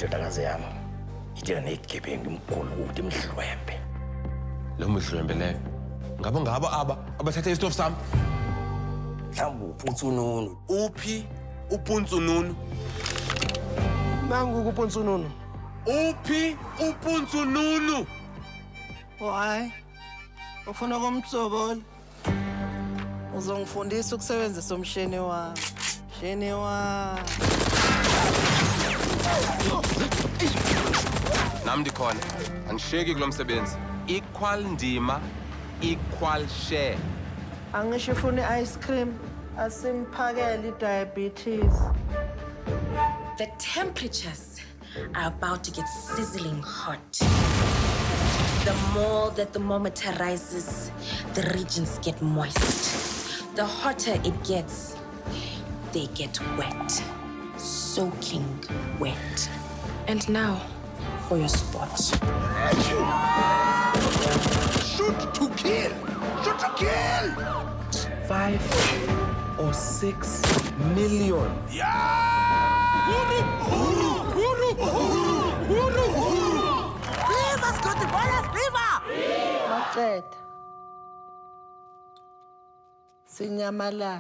indodakazi yami idinga negebengu imkhulu ukuthi imhlwembe. Lo mhlwembe leyo. Ngabo abathatha istofu sami. Mhlawumbe upunsununu. Uphi upunsununu? Nangu upunsununu. Uphi upunsununu? Why? Ufuna kumtsobola? Uzongifundisa ukusebenzisa umshini wami. Mshini wami. Nami ndikhona. Angisheki kulo msebenzi. Equal ndima, equal share. Angisho ufuna ice cream, asimphakele diabetes. The temperatures are about to get sizzling hot. The more the thermometer rises, the regions get moist. The hotter it gets, they get wet. Soaking wet. And now, for your spot. Shoot to kill! Shoot to kill! 5 or 6 million. Viva, Scotty, viva! Maqeda. Sinyamalala.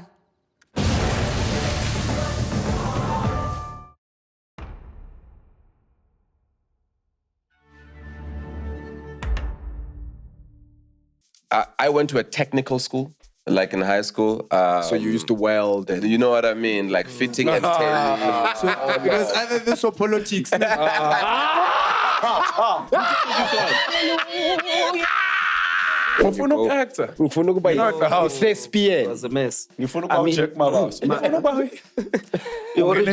I went to a technical school, like in high school. So you used to weld and... You know what I mean? Like fitting and tailoring. So, because either this or politics. Ngifuna ukuactor. Ngifuna ukuba i-thespian. It was a mess. Ngifuna ukuba uJack Mabaso. Ngifuna ukuba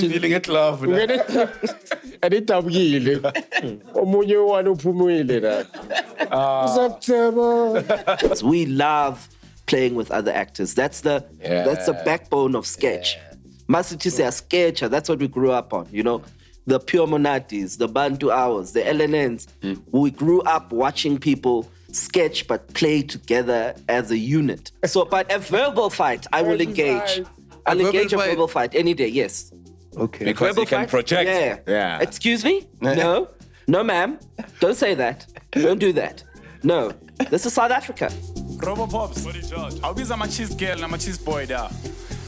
Feeling it love. Adidabukile. Omunye wani uphumile la. We love playing with other actors. That's the backbone of sketch. Masithi say a sketcher, that's what we grew up on, you know. The Pure Monatis, the Bantu Hours, the LNNs. We grew up watching people sketch but play together as a unit. So, but a verbal fight, I will engage. I'll engage a verbal fight any day, yes. Okay. Because Verbal you can fight? project. Yeah. Excuse me? No. No, ma'am. Don't say that. Don't do that. No. This is South Africa. Robo Pops, I'll be my cheese girl and my cheese boy there.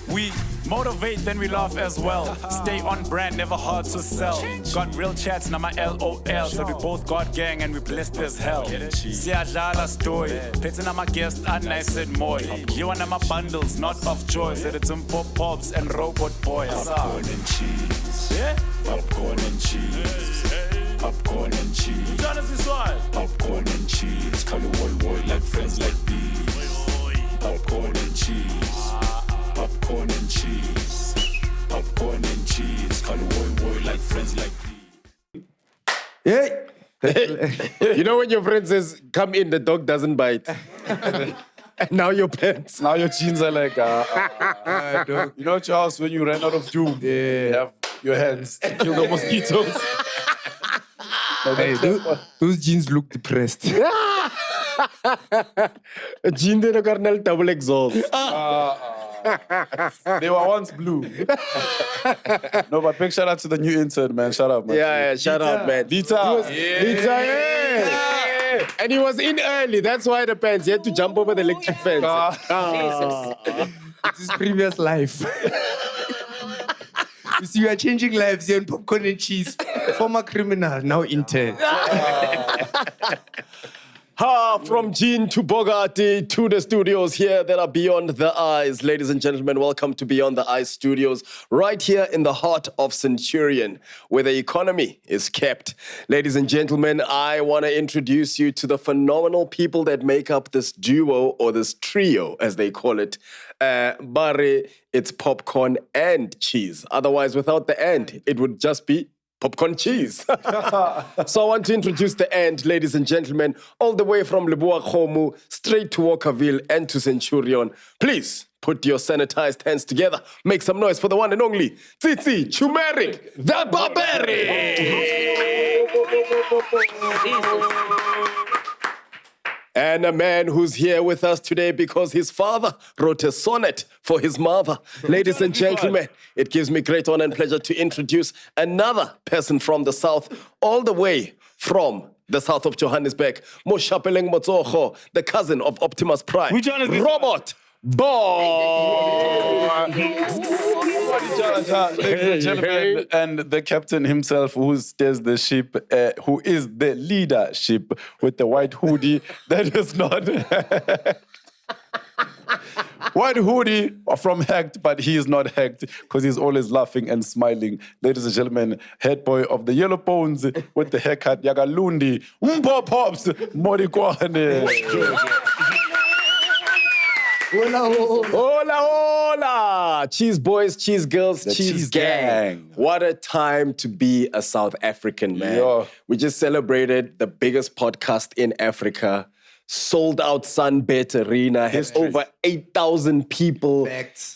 We motivate, then we laugh as well. Stay on brand, never hard to sell. Got real chats, now my LOL. So we both got gang and we blessed as hell. Siyadlala story. Petting on my guest, and nice and more. You and my bundles, not of joy. Said it's some pop pops and robot boys. Popcorn and cheese. Yeah? Popcorn and cheese. Popcorn and cheese. Popcorn and cheese. Call you boy like friends like these. Popcorn and cheese. Popcorn and cheese. Popcorn and cheese. Call you boy like friends like these. Hey! You know when your friend says, come in, the dog doesn't bite. And now your pants. Now your jeans are like, dog. You know, Charles, when you ran out of tube, you have your hands to kill the mosquitoes. Hey, those jeans look depressed. Jean de Carnal double exhaust. They were once blue. No, but big shout out to the new intern, man. Shout out, man. Yeah, shout out, man. Dita. Yeah. And he was in early. That's why the pants. He had to jump over the electric fence. It's his previous life. You see, you are changing lives here in Popcorn and Cheese. Former criminal, now intern. From Jean to Bogatti to the studios here that are beyond the eyes. Ladies and gentlemen, welcome to Beyond the Eyes Studios, right here in the heart of Centurion, where the economy is kept. Ladies and gentlemen, I want to introduce you to the phenomenal people that make up this duo, or this trio, as they call it. Barry, it's popcorn and cheese. Otherwise, without the and, it would just be popcorn cheese. So I want to introduce the end, ladies and gentlemen, all the way from Leboa Khomu, straight to Walkerville and to Centurion. Please put your sanitized hands together. Make some noise for the one and only Tsitsi Chumeric, the Barbaric. And a man who's here with us today because his father wrote a sonnet for his mother. Ladies and gentlemen, it gives me great honor and pleasure to introduce another person from the South, all the way from the south of Johannesburg, Moshapeleng Motsogo, the cousin of Optimus Prime, Robot Bob. Ladies and gentlemen, and the captain himself who steers the ship, who is the leadership with the white hoodie that is not... White hoodie from Hacked, but he is not hacked because he's always laughing and smiling. Ladies and gentlemen, head boy of the Yellow Bones with the haircut, Yagalundi, Mpo Pops, Morikwane. Hola, hola! Cheese boys, cheese girls, cheese gang. What a time to be a South African, man. Yo. We just celebrated the biggest podcast in Africa. Sold out SUNBET arena, has over 8,000 people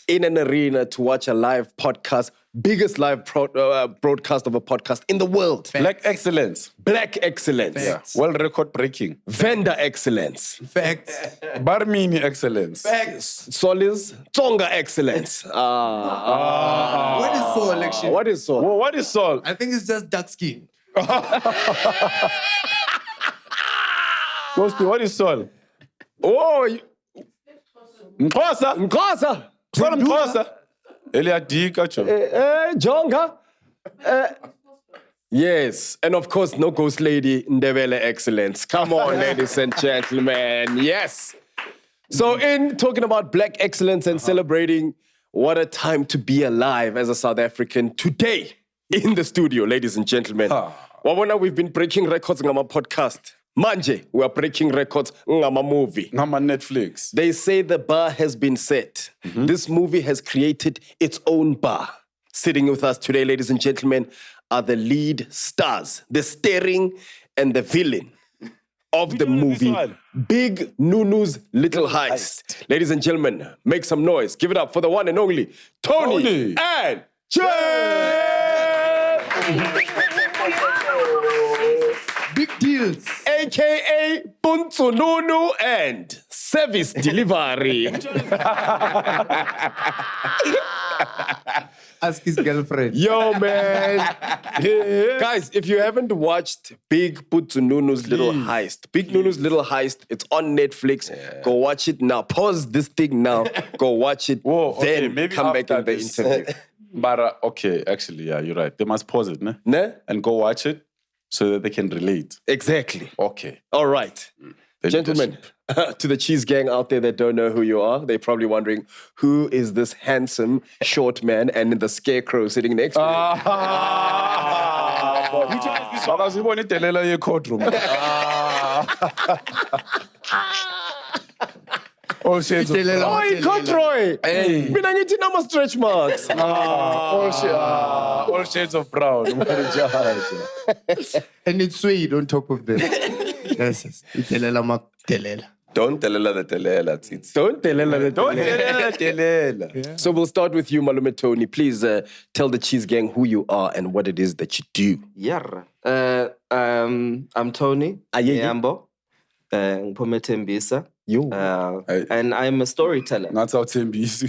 in an arena to watch a live podcast, biggest live broadcast of a podcast in the world. Black excellence. Black excellence. Yeah. World record breaking. Vendor excellence. Facts. Barmini excellence. Facts. Solis, Tonga excellence. What is soul, actually? What is soul? Well, what is Saul? I think it's just dark skin. Ghosty, what is Saul? Oh, Mkosa. Mkosa. Saul Mkosa. Eliadika, cho. Jonga. Yes, and of course, no ghost lady, Ndebele excellence. Come on, ladies and gentlemen. Yes. So, in talking about black excellence and celebrating, what a time to be alive as a South African today in the studio, ladies and gentlemen. Wabona, we've been breaking records on our podcast. Manje, we are breaking records on our movie. Ngama Netflix. They say the bar has been set. This movie has created its own bar. Sitting with us today, ladies and gentlemen, are the lead stars, the starring and the villain of the movie, Big Nunu's Little Heist. Ladies and gentlemen, make some noise. Give it up for the one and only Tony. And Jay! Big deals. AKA Puntsu Nunu and Service Delivery. Ask his girlfriend. Yo, man. Guys, if you haven't watched Big Puntsu Nunu's Little Heist, Big Nunu's Little Heist, it's on Netflix. Go watch it now. Pause this thing now. Go watch it. Then maybe come back in the this. interview. But, okay, actually, yeah, you're right. They must pause it, ne? And go watch it so that they can relate. Exactly. Okay. All right. Gentlemen, to the cheese gang out there that don't know who you are, they're probably wondering, who is this handsome, short man and the scarecrow sitting next to him? All shades of brown. Oh, he caught Roy. Hey. Mina ngithi nama stretch marks. All shades of brown. And it's suede on top of them. Yes. Itelela maktelela. Don't tell her the telela. Don't tell her. So we'll start with you, Malume Tony. Please tell the cheese gang who you are and what it is that you do. I'm Tony Nyambo. Ngiphume Tembisa. And I'm a storyteller. That's how Tembisa.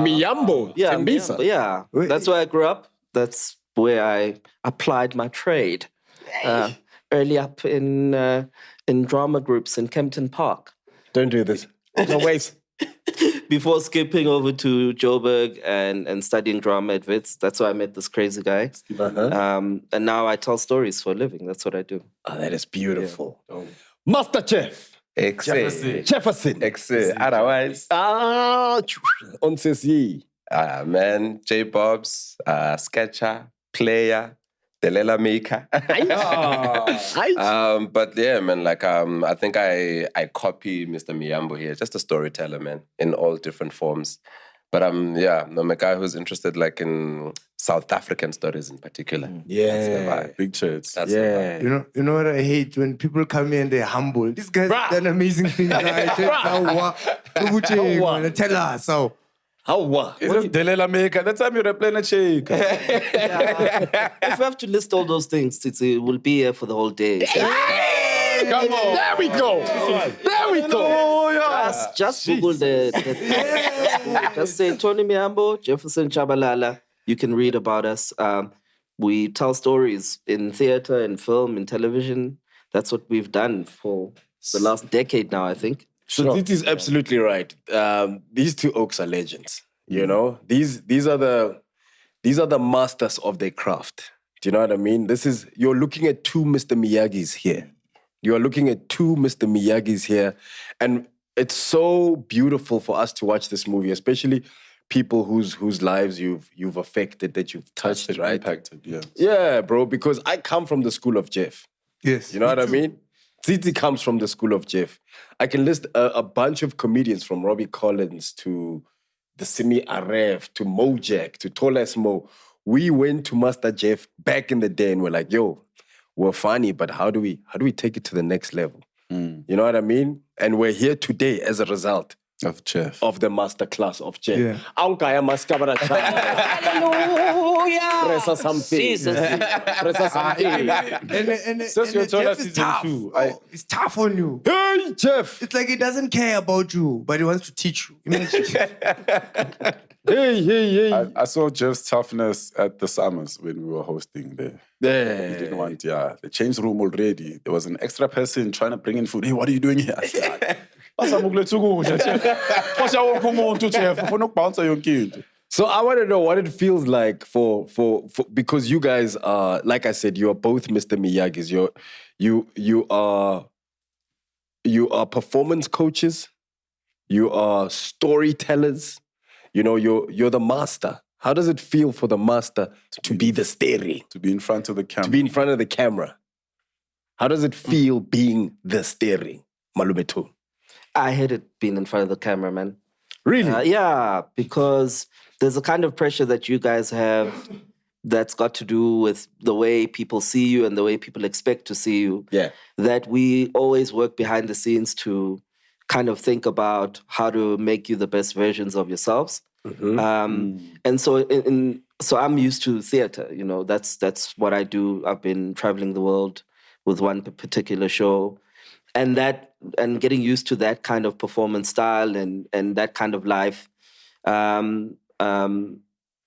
Miyambo. Tembisa. Yeah. That's where I grew up. That's where I applied my trade. Early up in drama groups in Kempton Park. Don't do this. No ways. Before skipping over to Joburg and studying drama at Wits. That's where I met this crazy guy. And now I tell stories for a living. That's what I do. Oh, that is beautiful. Yeah. Master Chef. Jefferson. Otherwise. On says ye. Man, J-Bobs, Sketcher, Player, Delela Maker. But yeah, man, like I think I copy Mr. Miyambo here, just a storyteller, man, in all different forms. But I'm a guy who's interested like in South African stories in particular. That's the vibe. Big church. That's the vibe. You know what I hate? When people come here and they're humble. This guy's done amazing things. Tell us how. How? It's just Delela Maker. That's time you're playing a shake. If we have to list all those things, it will be here for the whole day. Come on. There we go. There we go. Just Google just say Tony Miambo, Jefferson Chabalala. You can read about us. We tell stories in theater, in film, in television. That's what we've done for the last decade now, I think. So this is absolutely right. These two oaks are legends. You know, these are the masters of their craft. Do you know what I mean? You're looking at two Mr. Miyagi's here. You are looking at two Mr. Miyagi's here, and it's so beautiful for us to watch this movie, especially people whose lives you've affected, that you've touched, right? Impacted, yeah. Yeah, bro, because I come from the school of Jeff. Yes. You know what I mean? Tsitsi comes from the school of Jeff. I can list a bunch of comedians from Robbie Collins to the Simi Aref to Mojack to Tolas Mo. We went to Master Jeff back in the day and we're like, yo, we're funny, but how do we take it to the next level? You know what I mean? And we're here today as a result of Jeff. Of the master class of Jeff. Yeah. Hallelujah. Press something. Jesus. Press something. And Since you're told Jeff us is season tough. 2, It's tough on you. Hey, Jeff. It's like he doesn't care about you, but he wants to teach you. Imagine. Hey. I saw Jeff's toughness at the Summers when we were hosting there. He didn't want, the change room already. There was an extra person trying to bring in food. Hey, what are you doing here? I said, so I want to know what it feels like for because you guys are, like I said, you are both Mr. Miyagi's. You are performance coaches. You are storytellers. You know, you're the master. How does it feel for the master to be the steering? To be in front of the camera. To be in front of the camera. How does it feel being the steering, Malumetu? I hated being in front of the camera, man. Really? Yeah, because there's a kind of pressure that you guys have that's got to do with the way people see you and the way people expect to see you. Yeah. That we always work behind the scenes to kind of think about how to make you the best versions of yourselves. And so so I'm used to theater, you know, that's what I do. I've been traveling the world with one particular show. And getting used to that kind of performance style and that kind of life, in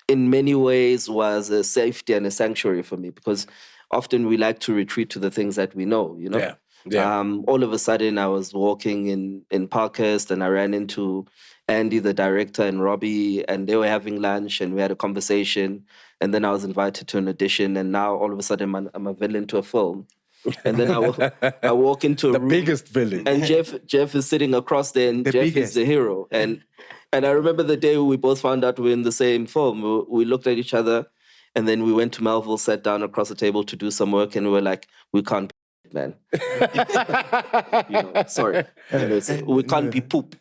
many ways was a safety and a sanctuary for me, because often we like to retreat to the things that we know, you know? Yeah. All of a sudden I was walking in Parkhurst and I ran into Andy, the director, and Robbie, and they were having lunch and we had a conversation. And then I was invited to an audition, and now all of a sudden I'm a villain to a film. And then I walk into a room, biggest villain, and Jeff is sitting across there, and Jeff is the hero. And I remember the day we both found out we were in the same film. We looked at each other, and then we went to Melville, sat down across the table to do some work, and we were like, we can't, man. You know, sorry, we can't be poop.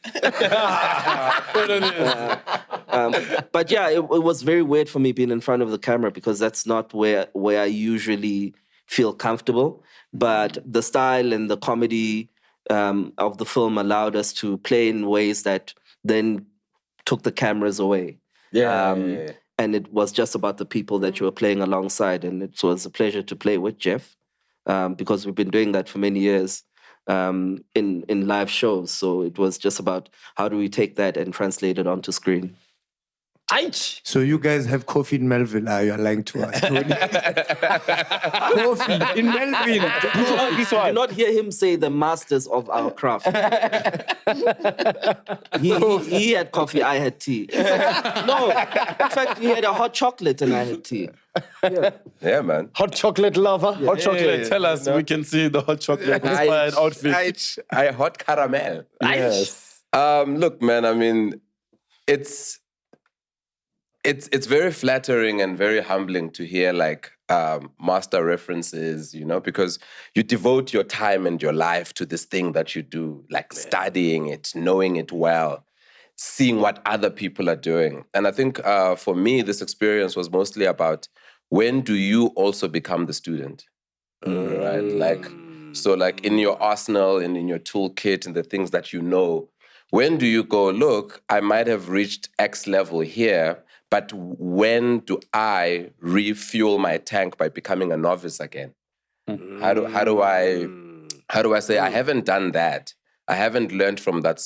But yeah, it was very weird for me being in front of the camera, because that's not where I usually feel comfortable. But the style and the comedy of the film allowed us to play in ways that then took the cameras away. And it was just about the people that you were playing alongside. And it was a pleasure to play with Jeff, because we've been doing that for many years in live shows. So it was just about how do we take that and translate it onto screen. So you guys have coffee in Melville? You're lying to us. Coffee in Melville. You do not hear him say the masters of our craft. He had coffee, I had tea. No, in fact, he had a hot chocolate and I had tea. Yeah, man. Hot chocolate lover. Hot chocolate. Tell us, we can see the hot chocolate inspired outfit. I hot caramel. Yes. Look, man, I mean, it's very flattering and very humbling to hear like master references, you know, because you devote your time and your life to this thing that you do, like studying it, knowing it well, seeing what other people are doing. And I think for me, this experience was mostly about, when do you also become the student, right? Like, so like in your arsenal and in your toolkit and the things that you know, when do you go, look, I might have reached X level here, but when do I refuel my tank by becoming a novice again? How do how do I say? I haven't done that. I haven't learned from that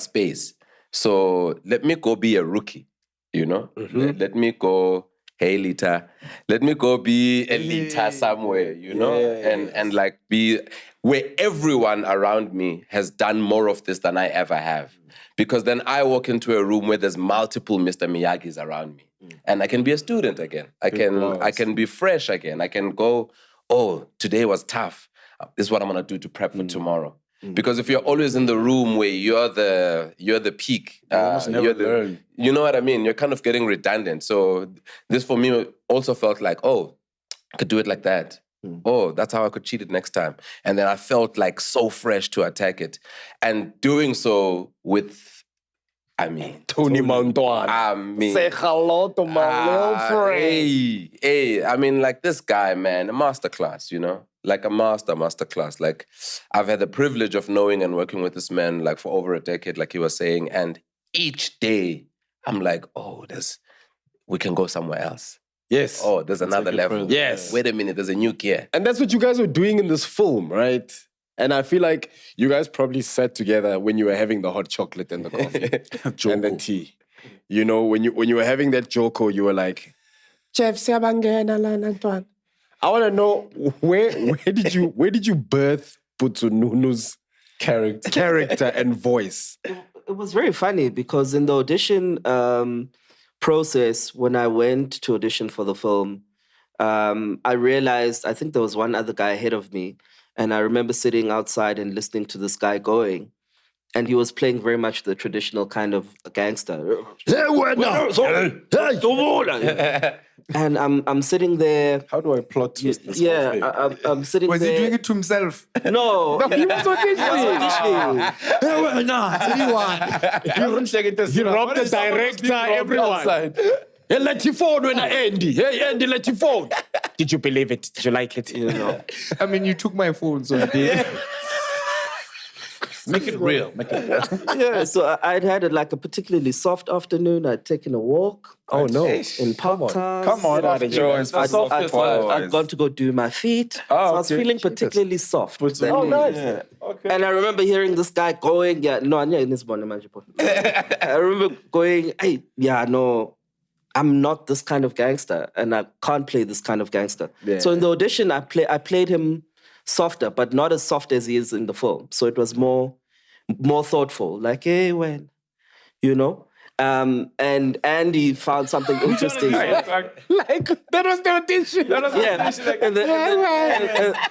space. So let me go be a rookie, you know? Let me go, hey, Lita. Let me go be a Lita somewhere, you know? And like be where everyone around me has done more of this than I ever have. Because then I walk into a room where there's multiple Mr. Miyagi's around me. And I can be a student again. I can be fresh again. I can go, oh, today was tough. This is what I'm gonna do to prep for tomorrow. Because if you're always in the room where you're the peak, you know what I mean? You're kind of getting redundant. So this for me also felt like, oh, I could do it like that. Oh, that's how I could cheat it next time. And then I felt like so fresh to attack it. And doing so with, Tony Montwan. Say hello to my little friend. Hey, I mean, like this guy, man, a masterclass, you know? Like a masterclass. Like I've had the privilege of knowing and working with this man like for over a decade, like he was saying. And each day I'm like, oh, we can go somewhere else. Yes. Oh, there's another level. Yes. Wait a minute, there's a new gear. And that's what you guys were doing in this film, right? And I feel like you guys probably sat together when you were having the hot chocolate and the coffee and the tea. You know, when you were having that joko, you were like, Jeff, siyabangena la Antoine. I want to know where did you birth Putsu Nunu's character and voice? It was very funny because in the audition process, when I went to audition for the film, I realized, I think there was one other guy ahead of me, and I remember sitting outside and listening to this guy going, and he was playing very much the traditional kind of gangster. And I'm sitting there. How do I plot twist this? I'm sitting Was there. he doing it to himself? No, he was auditioning. He robbed the director, everyone. Hey, let your phone when Andy. Hey, Andy, let your phone. Did you believe it? Did you like it? You know. I mean, you took my phone, so I did. Make it real. Yeah, so I'd had like a particularly soft afternoon. I'd taken a walk. Oh, no. In Park Town. Come on, I'd gone to go do my feet. So I was feeling particularly soft. Nice. Yeah. Okay. And I remember hearing this guy going, I remember going, hey, I'm not this kind of gangster, and I can't play this kind of gangster. Yeah. So in the audition, I played him softer, but not as soft as he is in the film. So it was more thoughtful. Like, hey, when, you know? And Andy found something interesting. Like, that was the audition.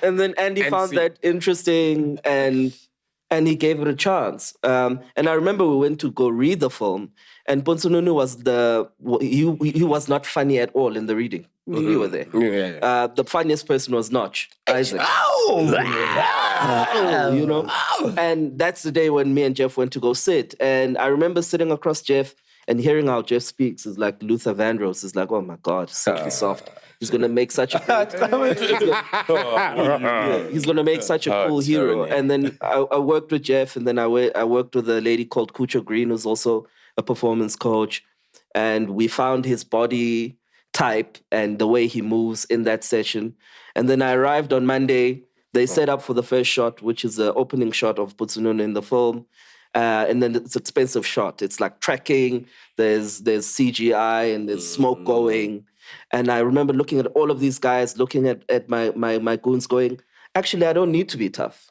And then Andy found that interesting, and he gave it a chance. And I remember we went to go read the film, and Nunu was he was not funny at all in the reading. We were there. Yeah. The funniest person was Notch, Isaac. You know? And that's the day when me and Jeff went to go sit. And I remember sitting across Jeff and hearing how Jeff speaks is like Luther Vandross. Is like, oh my God, Silky Soft. He's going to make such a he's going to make such a cool hero. And then I worked with Jeff, and then I worked with a lady called Kucho Green, who's also a performance coach. And we found his body type and the way he moves in that session. And then I arrived on Monday. They set up for the first shot, which is the opening shot of Nunu in the film. And then it's an expensive shot. It's like tracking, there's CGI, and there's smoke going. And I remember looking at all of these guys, looking at my goons going, actually, I don't need to be tough.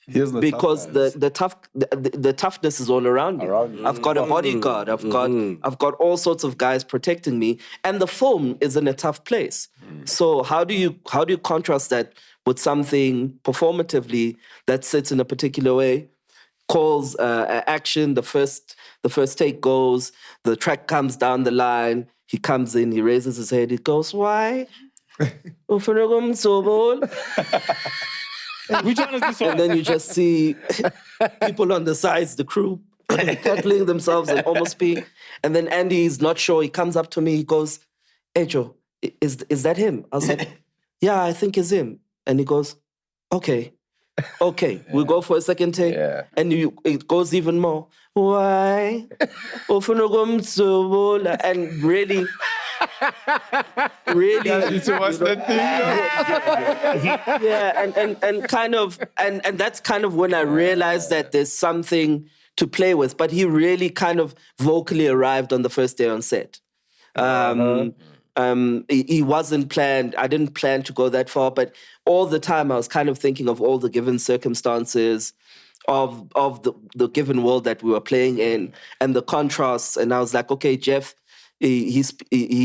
Because the toughness is all around me. I've got a bodyguard. I've got all sorts of guys protecting me, and the film is in a tough place. So how do you contrast that with something performatively that sits in a particular way? Calls action. The first take goes. The track comes down the line. He comes in. He raises his head. He goes, "Why?" Which one is this one? And then you just see people on the sides, the crew, tackling themselves and almost peeing. And then Andy's not sure. He comes up to me. He goes, "Hey, Joe, is that him?" I was like, "Yeah, I think it's him." And he goes, Okay. We go for a second take. Yeah. And it goes even more. Why? And really, really, It's what's the thing? yeah, and kind of, and that's kind of when I realized that there's something to play with. But he really kind of vocally arrived on the first day on set. He wasn't planned. I didn't plan to go that far, but all the time I was kind of thinking of all the given circumstances of the given world that we were playing in and the contrasts. And I was like, okay, Jeff, he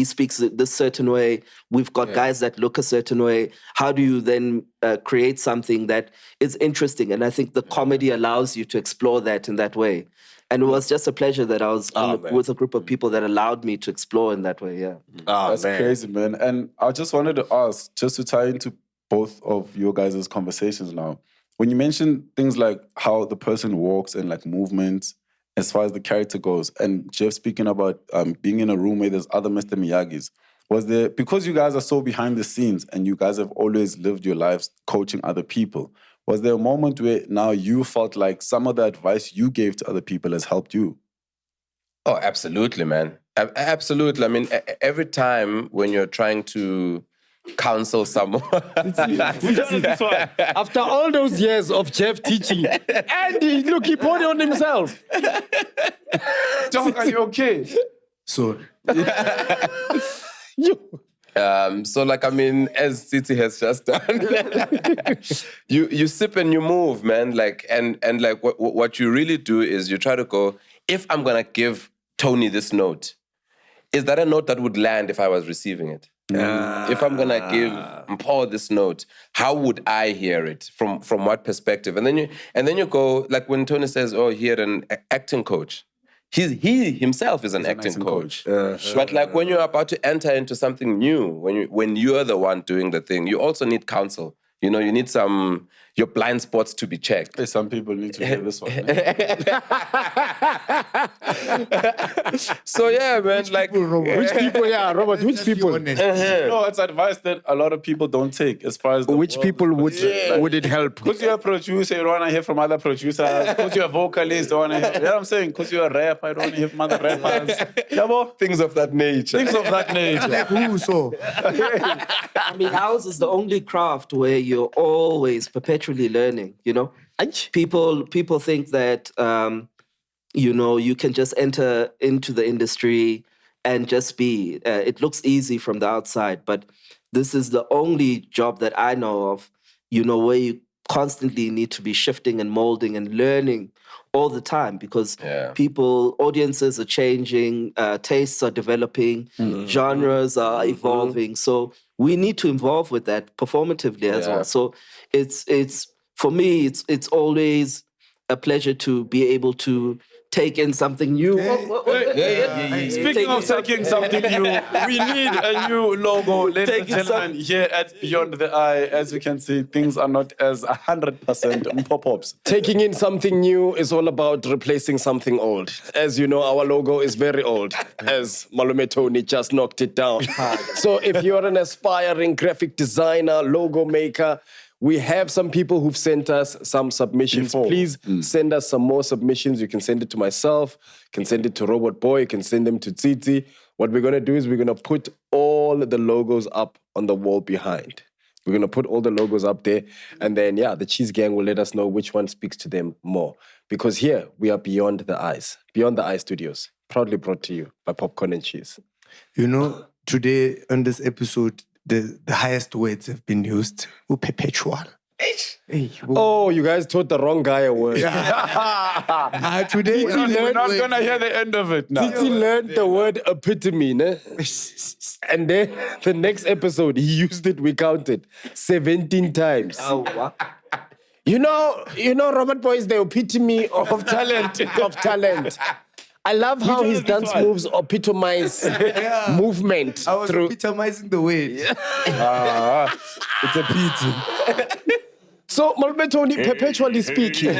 speaks this certain way. We've got guys that look a certain way. How do you then create something that is interesting? And I think the comedy allows you to explore that in that way. And it was just a pleasure that I was with a group of people that allowed me to explore in that way, That's crazy, man. And I just wanted to ask, just to tie into both of your guys' conversations now, when you mention things like how the person walks and like movements as far as the character goes, and Jeff speaking about being in a room where there's other Mr. Miyagi's, was there, because you guys are so behind the scenes and you guys have always lived your lives coaching other people, was there a moment where now you felt like some of the advice you gave to other people has helped you? Oh, absolutely, man. Absolutely. I mean, every time when you're trying to counsel someone. After all those years of Jeff teaching, and he put it on himself. Doc, are you okay? Sorry. So like, I mean, as Titi has just done, you sip and you move, man. Like, and like what you really do is you try to go, if I'm going to give Tony this note, is that a note that would land if I was receiving it? If I'm going to give Paul this note, how would I hear it? From what perspective? And then you go, like when Tony says, oh, he had an acting coach. He himself is an acting coach. But like when you're about to enter into something new, when you're the one doing the thing, you also need counsel. You know, you need your blind spots to be checked. Hey, some people need to hear this one. So yeah, man, Which people, Robert, which people? No, it's advice that a lot of people don't take as far as Which people would it help? Because you're a producer, you don't want to hear from other producers. Because you're a vocalist, you don't want to hear. You know what I'm saying? Because you're a rapper, I don't want to hear from other rappers. Things of that nature. Things of that nature. Who so? I mean, ours is the only craft where you're always perpetually learning, you know? People think that, you can just enter into the industry and just be. It looks easy from the outside, but this is the only job that I know of, where you constantly need to be shifting and molding and learning all the time because audiences are changing, tastes are developing, genres are evolving. So we need to evolve with that performatively as well. So it's for me, it's always a pleasure to be able to take in something new. Speaking of taking something new, we need a new logo. Ladies and gentlemen, here at Beyond the Eye, as you can see, things are not as 100% pop-ups. Taking in something new is all about replacing something old. As you know, our logo is very old, as Malume Tony just knocked it down. So if you're an aspiring graphic designer, logo maker, we have some people who've sent us some submissions. Please send us some more submissions. You can send it to myself. You can send it to Robot Boy. You can send them to Titi. What we're going to do is we're going to put all the logos up on the wall behind. We're going to put all the logos up there. And then, the Cheese Gang will let us know which one speaks to them more. Because here, we are Beyond the Eyes. Beyond the Eye Studios. Proudly brought to you by Popcorn and Cheese. Today on this episode, the highest words have been used. Perpetual. Oh, you guys taught the wrong guy a word. Today We're not going to hear the end of it now. Titi learned the word epitome, ne? And then the next episode, he used it, we counted 17 times. Oh, wow. You know, Robert Boy is the epitome of talent. I love how his dance moves epitomize movement. I was epitomizing the way. It's a pity. So, Malume Tony, perpetually speaking.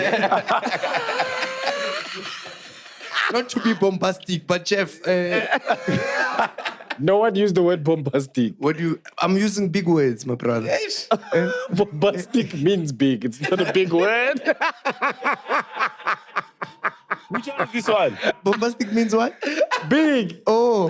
Not to be bombastic, but Jeff, no one used the word bombastic. I'm using big words, my brother. Bombastic means big. It's not a big word. Which one is this one? Bombastic means what? Big. Oh. Oh.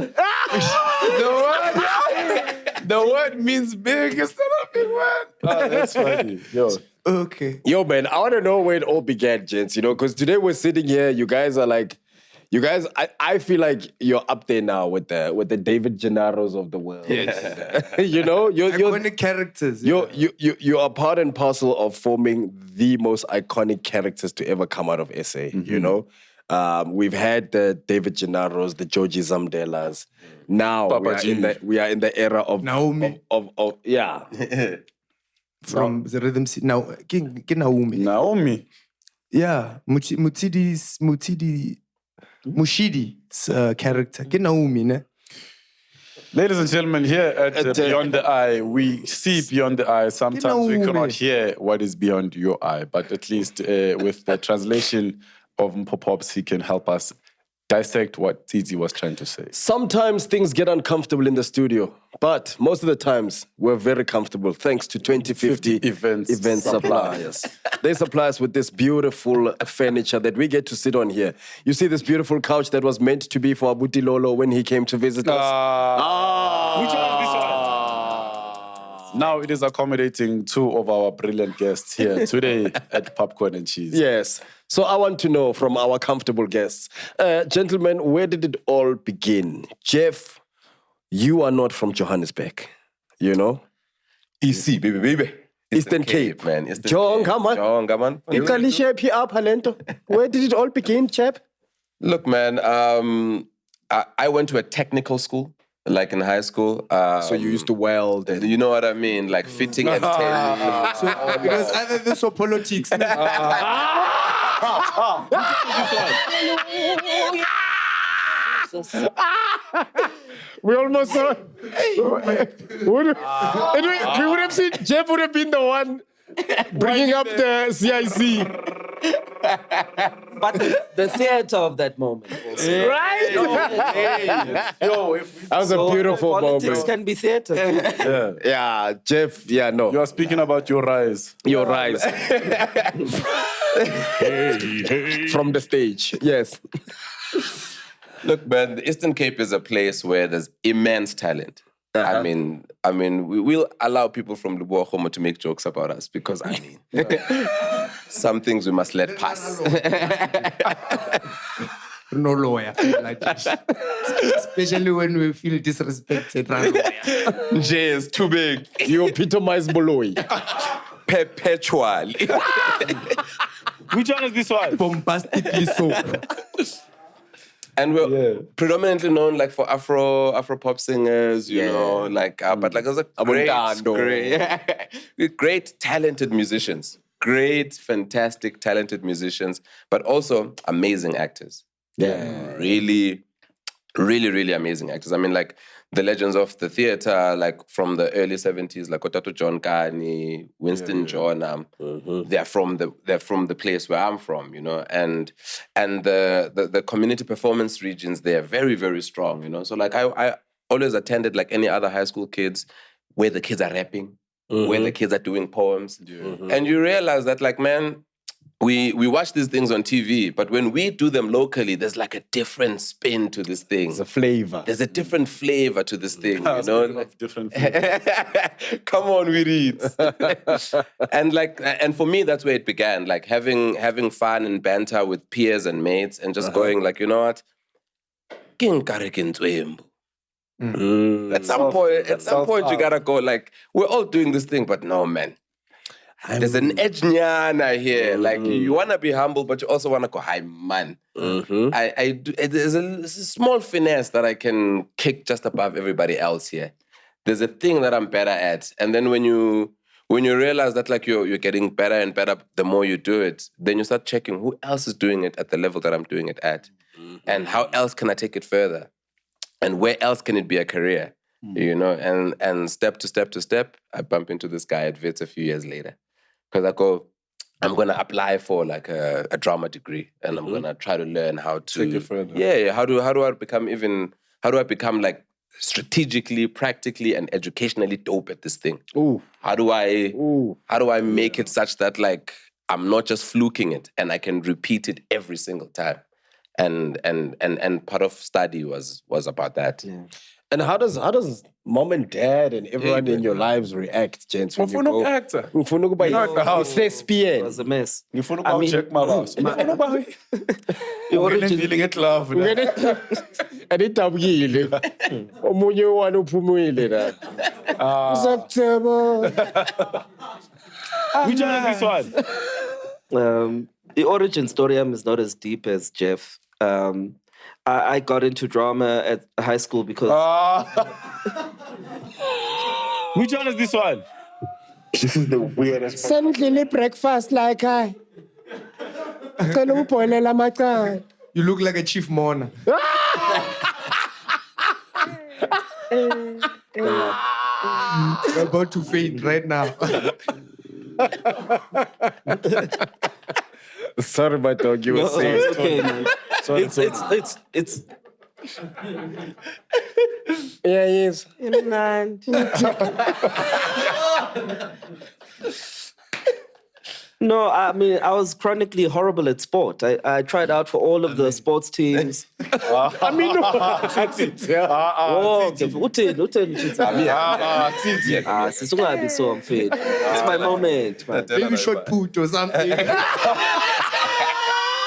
The word means big instead of big word. Oh, that's funny. Yo. Okay. Yo, man, I want to know where it all began, gents, you know, because today we're sitting here, you guys, I feel like you're up there now with the David Gennaros of the world. Yes. You know, Iconic characters. you are part and parcel of forming the most iconic characters to ever come out of SA, you know? We've had the David Gennaros, the Georgie Zamdelas. Now we are in the era of Naomi. Of yeah. From the Rhythm City. Now, Naomi. Naomi. Yeah. Mushidi's character. Naomi, ne? Ladies and gentlemen, here at Beyond the Eye, we see beyond the eye. Sometimes we cannot hear what is beyond your eye, but at least with the translation of Mpopops, he can help us dissect what Tsitsi was trying to say. Sometimes things get uncomfortable in the studio, but most of the times we're very comfortable thanks to 2050 event suppliers. They supply us with this beautiful furniture that we get to sit on here. You see this beautiful couch that was meant to be for Abuti Lolo when he came to visit us? Which one is this one? Now it is accommodating two of our brilliant guests here today at Popcorn and Cheese. Yes. So I want to know from our comfortable guests, gentlemen, where did it all begin? Jeff, you are not from Johannesburg, you know? EC, baby. Eastern Cape, man. Jonga, man. Where did it all begin, chap? Look, man, I went to a technical school, like in high school. So you used to weld. And... You know what I mean? Like fitting and tailoring. So it was either this or politics. We almost saw. We would have seen Jeff would have been the one bringing up the CIC. But the theater of that moment. Also. Right? That was a beautiful politics moment. can be theater too. Yeah, Jeff, yeah, no. You are speaking about your rise. Your rise. From the stage, yes. Look, man, the Eastern Cape is a place where there's immense talent. I mean, we will allow people from Lubohomo to make jokes about us because, some things we must let pass. No lawyer. Like especially when we feel disrespected. J is too big. You epitomize Moloi. Perpetually. Which one is this one? Bombastically so. And we're predominantly known like for Afro pop singers, you know, like but like there's great talented musicians, great fantastic talented musicians, but also amazing actors. Yeah, really amazing actors. I mean, like the legends of the theater, like from the early 70s, like Otato John Kani, Winston John, they're from the place where I'm from, you know, and the community performance regions, they are very, very strong, you know. So like I always attended like any other high school kids where the kids are rapping, where the kids are doing poems. And you realize that like, man, we watch these things on TV, but when we do them locally, there's like a different spin to this thing. There's a flavor. There's a different flavor to this thing, you know? Like, different flavor. Come on, we read. and for me, that's where it began. Like having fun and banter with peers and mates and just going like, you know what? At some point, you gotta go like, we're all doing this thing, but no, man. There's an edge nyana here. Like you wanna be humble, but you also wanna go high, man. There's a small finesse that I can kick just above everybody else here. There's a thing that I'm better at, and then when you realize that like you're getting better and better the more you do it, then you start checking who else is doing it at the level that I'm doing it at, and how else can I take it further, and where else can it be a career, you know? And step to step, I bump into this guy at Wits a few years later. Because I go, I'm going to apply for like a drama degree and I'm going to try to learn how to... Take it further. Yeah, how do I become like strategically, practically and educationally dope at this thing? Ooh. How do I make it such that like I'm not just fluking it and I can repeat it every single time? and part of study was about that. Yeah. And how does mom and dad and everyone in your lives react, gents? When you go? Ngifuna ukuba It was a mess. Ngifuna I mean, check my house. the origin, Ngeglove la. Anidabukile. Omunye wani uphumile la. September. Which one is this one? the origin story is not as deep as Jeff. I got into drama at high school because... Which one is this one? This is the weirdest. Sendlile breakfast like I. Cela uboilela macala. You look like a chief mourner. You're about to faint right now. Sorry, my dog. You were saying. It's okay, man. It's Yeah, yes. No, I mean, I was chronically horrible at sport. I tried out for all of the sports teams. I mean, no. That's it. Sisungabi so unfair. It's my moment, man. Maybe short put or something.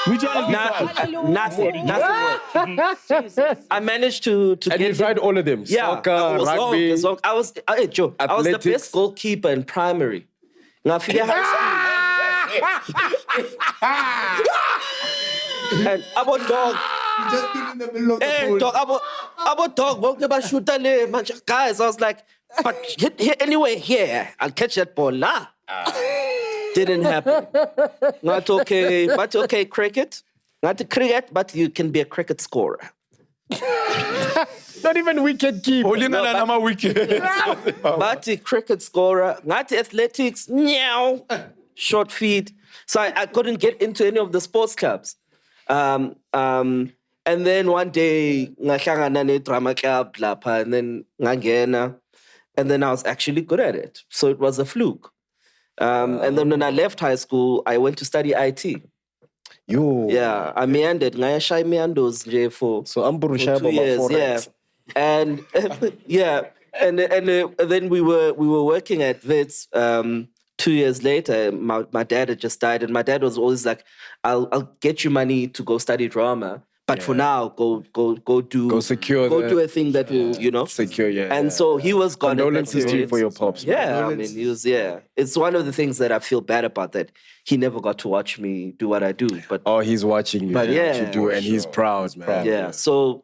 Which one is Nothing worked. I managed to And get... you tried all of them? Yeah, Soccer, I was rugby. Hey, Joe, I was the athletics. best goalkeeper in primary. Ngafika high school. And about dog. You just stood in the middle of the Hey, pool. dog, about dog. Guys, I was like, but hit anyway here. I'll catch that ball. Nah. Didn't happen. Not okay, but okay, cricket. Not cricket, but you can be a cricket scorer. Not even wicket keeper. But a cricket scorer. Not athletics. Meow. Short feet. So I couldn't get into any of the sports clubs. And then one day, ngahlangana ne-drama club lapha, and then ngangena, and then I was actually good at it. So it was a fluke. And then when I left high school, I went to study IT. Yeah, I meandered. Ngayashaya meanders nje for So I'm 2 years. Yeah, and yeah, and then we were working at Wits. 2 years later, my dad had just died, and my dad was always like, "I'll get you money to go study drama, but for now, go secure do a thing that will, secure, yeah. And so he was gone. Condolences to you for your pops. Yeah, I mean, he was, It's one of the things that I feel bad about, that he never got to watch me do what I do. But he's watching you. But what yeah, you do, and he's proud, man. yeah. So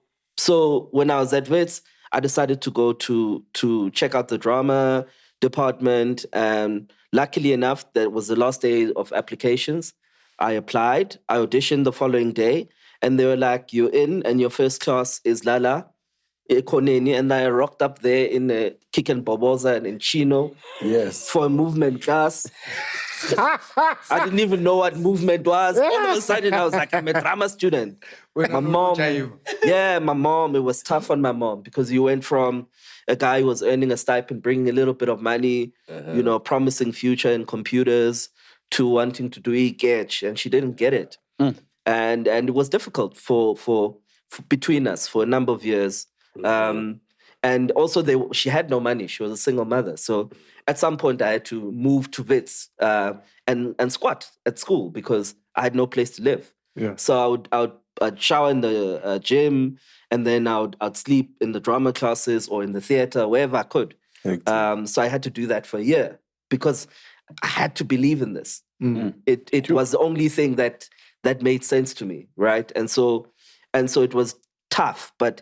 when I was at Wits, I decided to go to check out the drama department, and luckily enough, that was the last day of applications. I applied. I auditioned the following day, and they were like, "You're in, and your first class is Lala Koneni." And I rocked up there in a kick and boboza and in chino, for a movement class. I didn't even know what movement was. All of a sudden, I was like, I'm a drama student. My mom, it was tough on my mom, because you went from a guy who was earning a stipend, bringing a little bit of money, promising future in computers, to wanting to do e-catch, and she didn't get it. And it was difficult for between us for a number of years. And also, she had no money. She was a single mother. So at some point, I had to move to Wits and squat at school, because I had no place to live. Yeah. So I'd shower in the gym, and then I'd sleep in the drama classes or in the theater, wherever I could. So I had to do that for a year, because I had to believe in this. It was the only thing that made sense to me, right? And so it was tough, but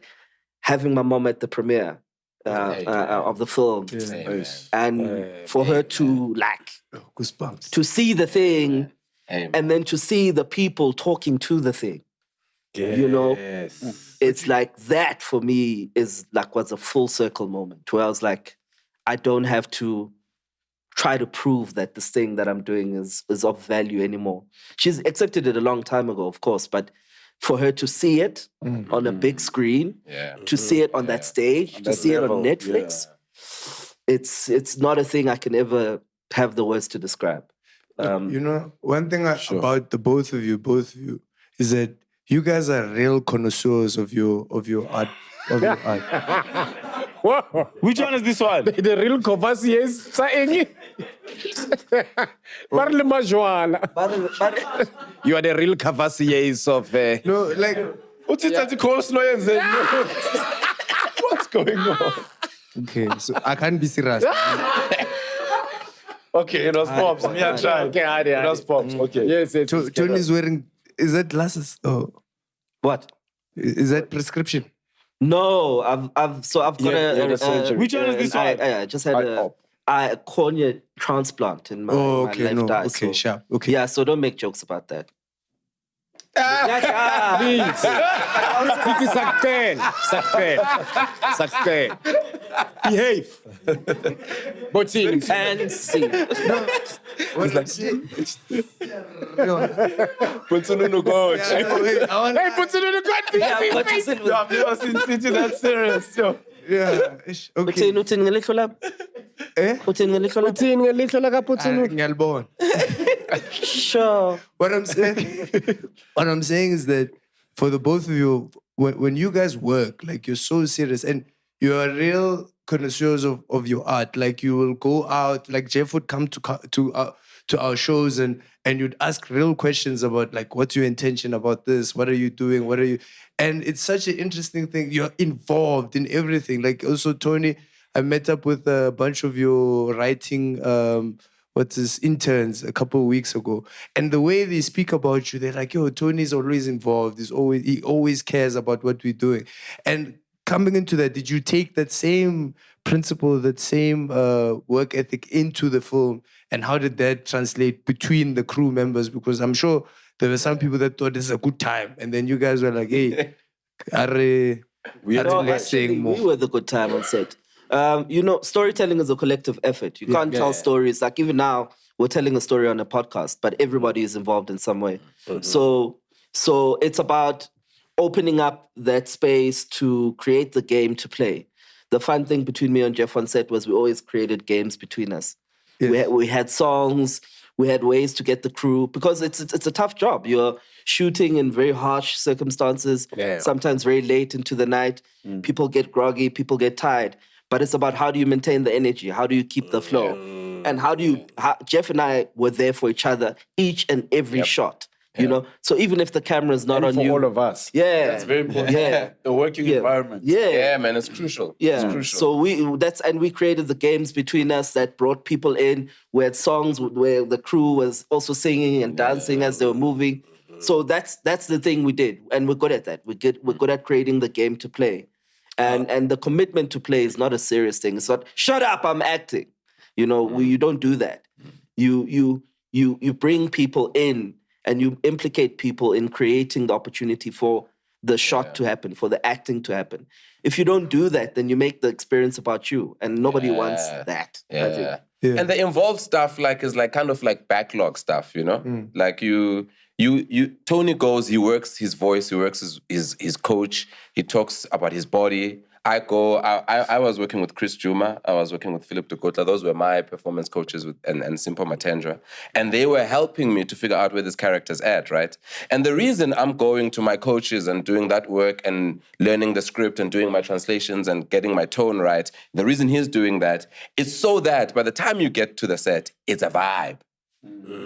having my mom at the premiere of the film, and for her to Goosebumps. to see the thing, and then to see the people talking to the thing, it's like that for me was a full circle moment, where I was like, I don't have to try to prove that this thing that I'm doing is of value anymore. She's accepted it a long time ago, of course, but for her to see it on a big screen, to see it on that stage, to see it on Netflix, it's not a thing I can ever have the words to describe. One thing about the both of you, is that you guys are real connoisseurs of your art. Of your art. Which one is this one? The real Covassiers, sa engi. Parle majwala. You are the real Cavassiers of... No, like... What's going on? Okay, so I can't be serious. Okay, it was Pops. Me, I tried. It was Pops. Okay. Yes, yes. Tony's wearing... Is that glasses? Oh. What? Is that prescription? No, I've got Which one is this one? I just had a cornea transplant in my, my left eye. Okay, so, sharp. Okay. Yeah, so don't make jokes about that. Titi sakten. Behave. Botin. And sing. What's that? Put Nunu coach. Hey, put it in the country. Yeah, but you said I've never seen Titi that serious. Yo. Yeah. Okay. Uthini ngelihlo lapho? Uthini ngelihlo lapho? Putin ngelihlo la kaputin. Ngiyalibona. Sure. What I'm saying is that for the both of you, when you guys work, like you're so serious and you're real connoisseurs of your art. Like you will go out, like Jeff would come to our shows and you'd ask real questions about like, what's your intention about this? What are you doing? And it's such an interesting thing. You're involved in everything. Like also Tony, I met up with a bunch of your writing, interns a couple of weeks ago. And the way they speak about you, they're like, yo, Tony's always involved. He always cares about what we're doing. And coming into that, did you take that same principle, that same work ethic into the film? And how did that translate between the crew members? Because I'm sure there were some people that thought this is a good time. And then you guys were like, hey, we are saying more. We were the good time on set. Storytelling is a collective effort. You can't tell stories. Like even now, we're telling a story on a podcast, but everybody is involved in some way. Mm-hmm. So it's about opening up that space to create the game to play. The fun thing between me and Jeff on set was we always created games between us. Yes. We had songs, we had ways to get the crew, because it's a tough job. You're shooting in very harsh circumstances, sometimes very late into the night. People get groggy, people get tired. But it's about how do you maintain the energy? How do you keep the flow? And Jeff and I were there for each other, each and every shot. You know, so even if the camera's not on you, for all of us, that's very important. The working environment, man, it's crucial. It's crucial. So we created the games between us that brought people in. We had songs where the crew was also singing and dancing as they were moving. So that's the thing we did, and we're good at that. We're good at creating the game to play, and the commitment to play is not a serious thing. It's not shut up, I'm acting. You know, you don't do that. You bring people in. And you implicate people in creating the opportunity for the shot to happen, for the acting to happen. If you don't do that, then you make the experience about you, and nobody wants that. Yeah. And the involved stuff is kind of like backlog stuff, you know? Like Tony goes, he works his voice, he works his coach, he talks about his body. I was working with Chris Juma, I was working with Philip Dukotla. Those were my performance coaches and Simple Matendra. And they were helping me to figure out where this character's at, right? And the reason I'm going to my coaches and doing that work and learning the script and doing my translations and getting my tone right, the reason he's doing that is so that by the time you get to the set, it's a vibe.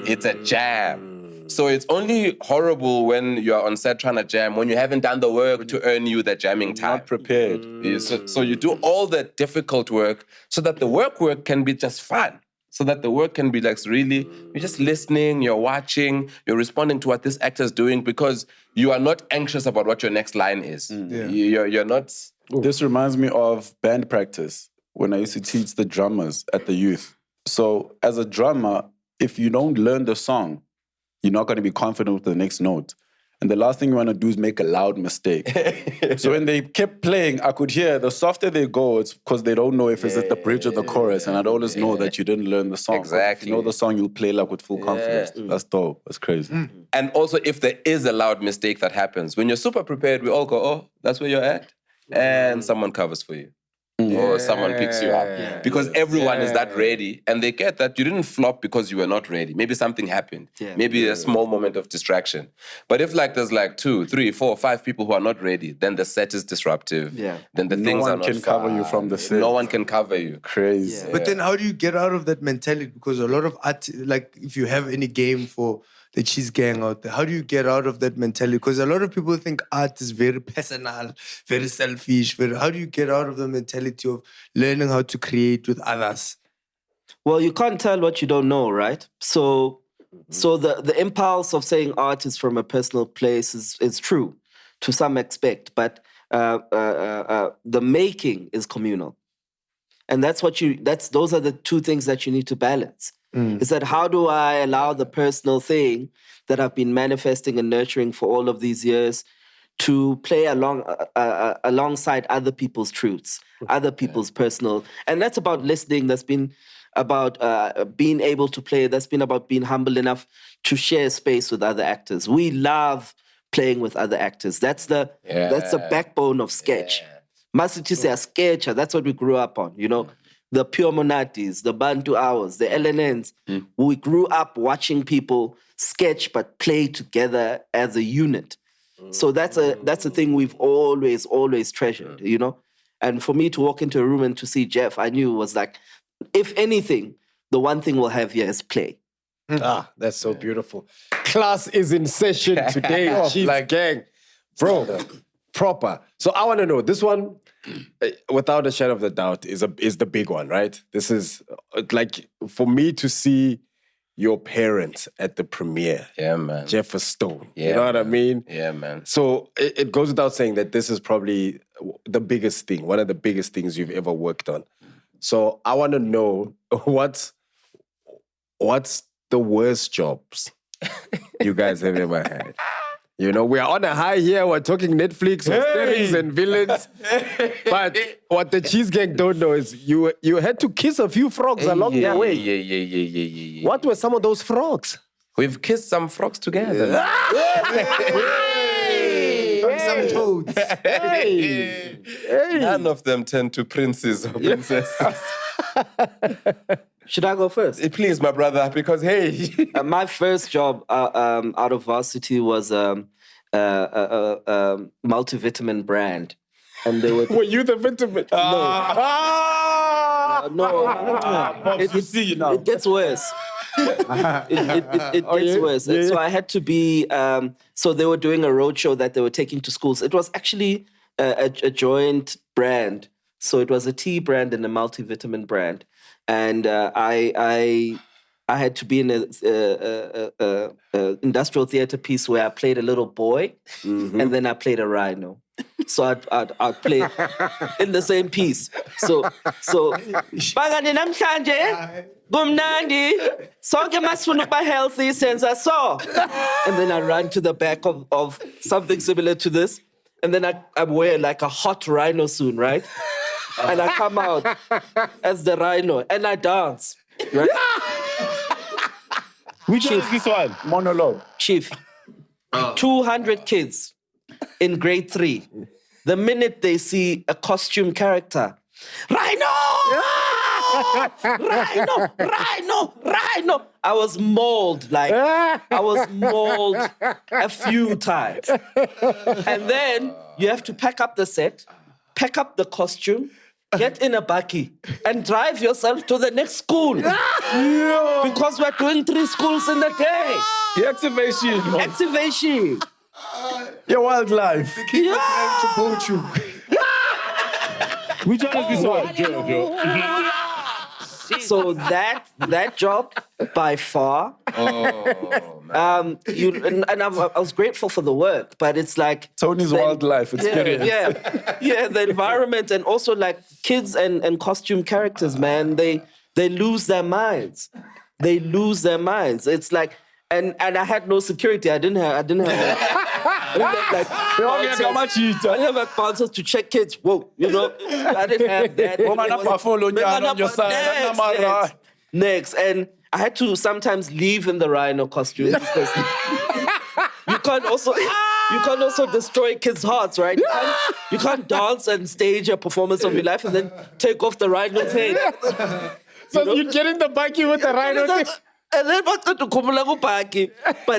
It's a jam. So it's only horrible when you're on set trying to jam, when you haven't done the work to earn you the jamming time. Not prepared. So you do all the difficult work so that the work can be just fun. So that the work can be really, you're just listening, you're watching, you're responding to what this actor's doing because you are not anxious about what your next line is. You're not... This reminds me of band practice when I used to teach the drummers at the youth. So as a drummer, if you don't learn the song, you're not going to be confident with the next note. And the last thing you want to do is make a loud mistake. So when they kept playing, I could hear the softer they go, it's because they don't know if it's at the bridge or the chorus. And I'd always know that you didn't learn the song. Exactly. If you know the song, you'll play with full confidence. That's dope. That's crazy. And also, if there is a loud mistake that happens, when you're super prepared, we all go, oh, that's where you're at? And someone covers for you. or someone picks you up. Because everyone is that ready, and they get that you didn't flop because you were not ready. Maybe something happened. Maybe a small moment of distraction. But if like there's like 2, 3, 4, 5 people who are not ready, then the set is disruptive. Then the things are not can cover you from the set. No one can cover you. Crazy. But then how do you get out of that mentality? Because a lot of art, like if you have any game for the cheese gang out there, how do you get out of that mentality? Because a lot of people think art is very personal, very selfish. How do you get out of the mentality of learning how to create with others? Well, you can't tell what you don't know, right? So the impulse of saying art is from a personal place is true to some aspect, but the making is communal. And those are the two things that you need to balance. Is that how do I allow the personal thing that I've been manifesting and nurturing for all of these years to play alongside other people's truths, other people's personal. And that's about listening. That's been about being able to play. That's been about being humble enough to share space with other actors. We love playing with other actors. That's the backbone of sketch. Masithi siya sketcha. That's what we grew up on, you know. The Pure Monatis, the Bantu Hours, the LNNs. We grew up watching people sketch but play together as a unit. So that's a thing we've always treasured, you know? And for me to walk into a room and to see Jeff, I knew it was like, if anything, the one thing we'll have here is play. That's so beautiful. Class is in session today. Cheese gang. Bro, proper. So I want to know, this one, without a shadow of a doubt, is the big one, right? This is like, for me to see your parents at the premiere. Yeah, man. Jefferson. Yeah, you know what I mean? Yeah, man. So it goes without saying that this is probably the biggest thing, one of the biggest things you've ever worked on. So I want to know what's the worst jobs you guys have ever had. You know, we are on a high here. We're talking Netflix, Sterlings and villains. But what the cheese gang don't know is you had to kiss a few frogs along the way. Yeah. What were some of those frogs? We've kissed some frogs together. Some toads. None of them turned to princes or princesses. Should I go first? Please, my brother, because hey. My first job out of varsity was a multivitamin brand. And they were you the vitamin? It gets worse. It gets worse. And so I had to be, so they were doing a roadshow that they were taking to schools. It was actually a joint brand. So it was a tea brand and a multivitamin brand. And I had to be in a industrial theater piece where I played a little boy and then I played a rhino. So I'd play in the same piece. So Bagani namhlanje gumnandi sonke masifuna ukuba healthy senza so. And then I ran to the back of something similar to this. And then I wear like a hot rhino soon, right? And I come out as the rhino and I dance. Right? Which is this one? Monologue. Chief, 200 kids in grade 3. The minute they see a costume character, rhino! Rhino! I was mauled a few times. And then you have to pack up the set, pack up the costume, get in a bakkie and drive yourself to the next school. Because we're doing 3 schools in a day. Activation. Your wildlife. To boat you. Which one is this one? So that job, by far, I was grateful for the work, but it's like Tony's wildlife experience. Yeah, the environment and also like kids and costume characters, man, they lose their minds. It's like, and I had no security. I didn't have like bouncers to check kids. Whoa, you know, I didn't have that. Next, and I had to sometimes leave in the rhino costume because you can't also. you can't also destroy kids' hearts, right? You can't dance and stage a performance of your life and then take off the rhino's head. So you get in the buggy with the rhino. And then but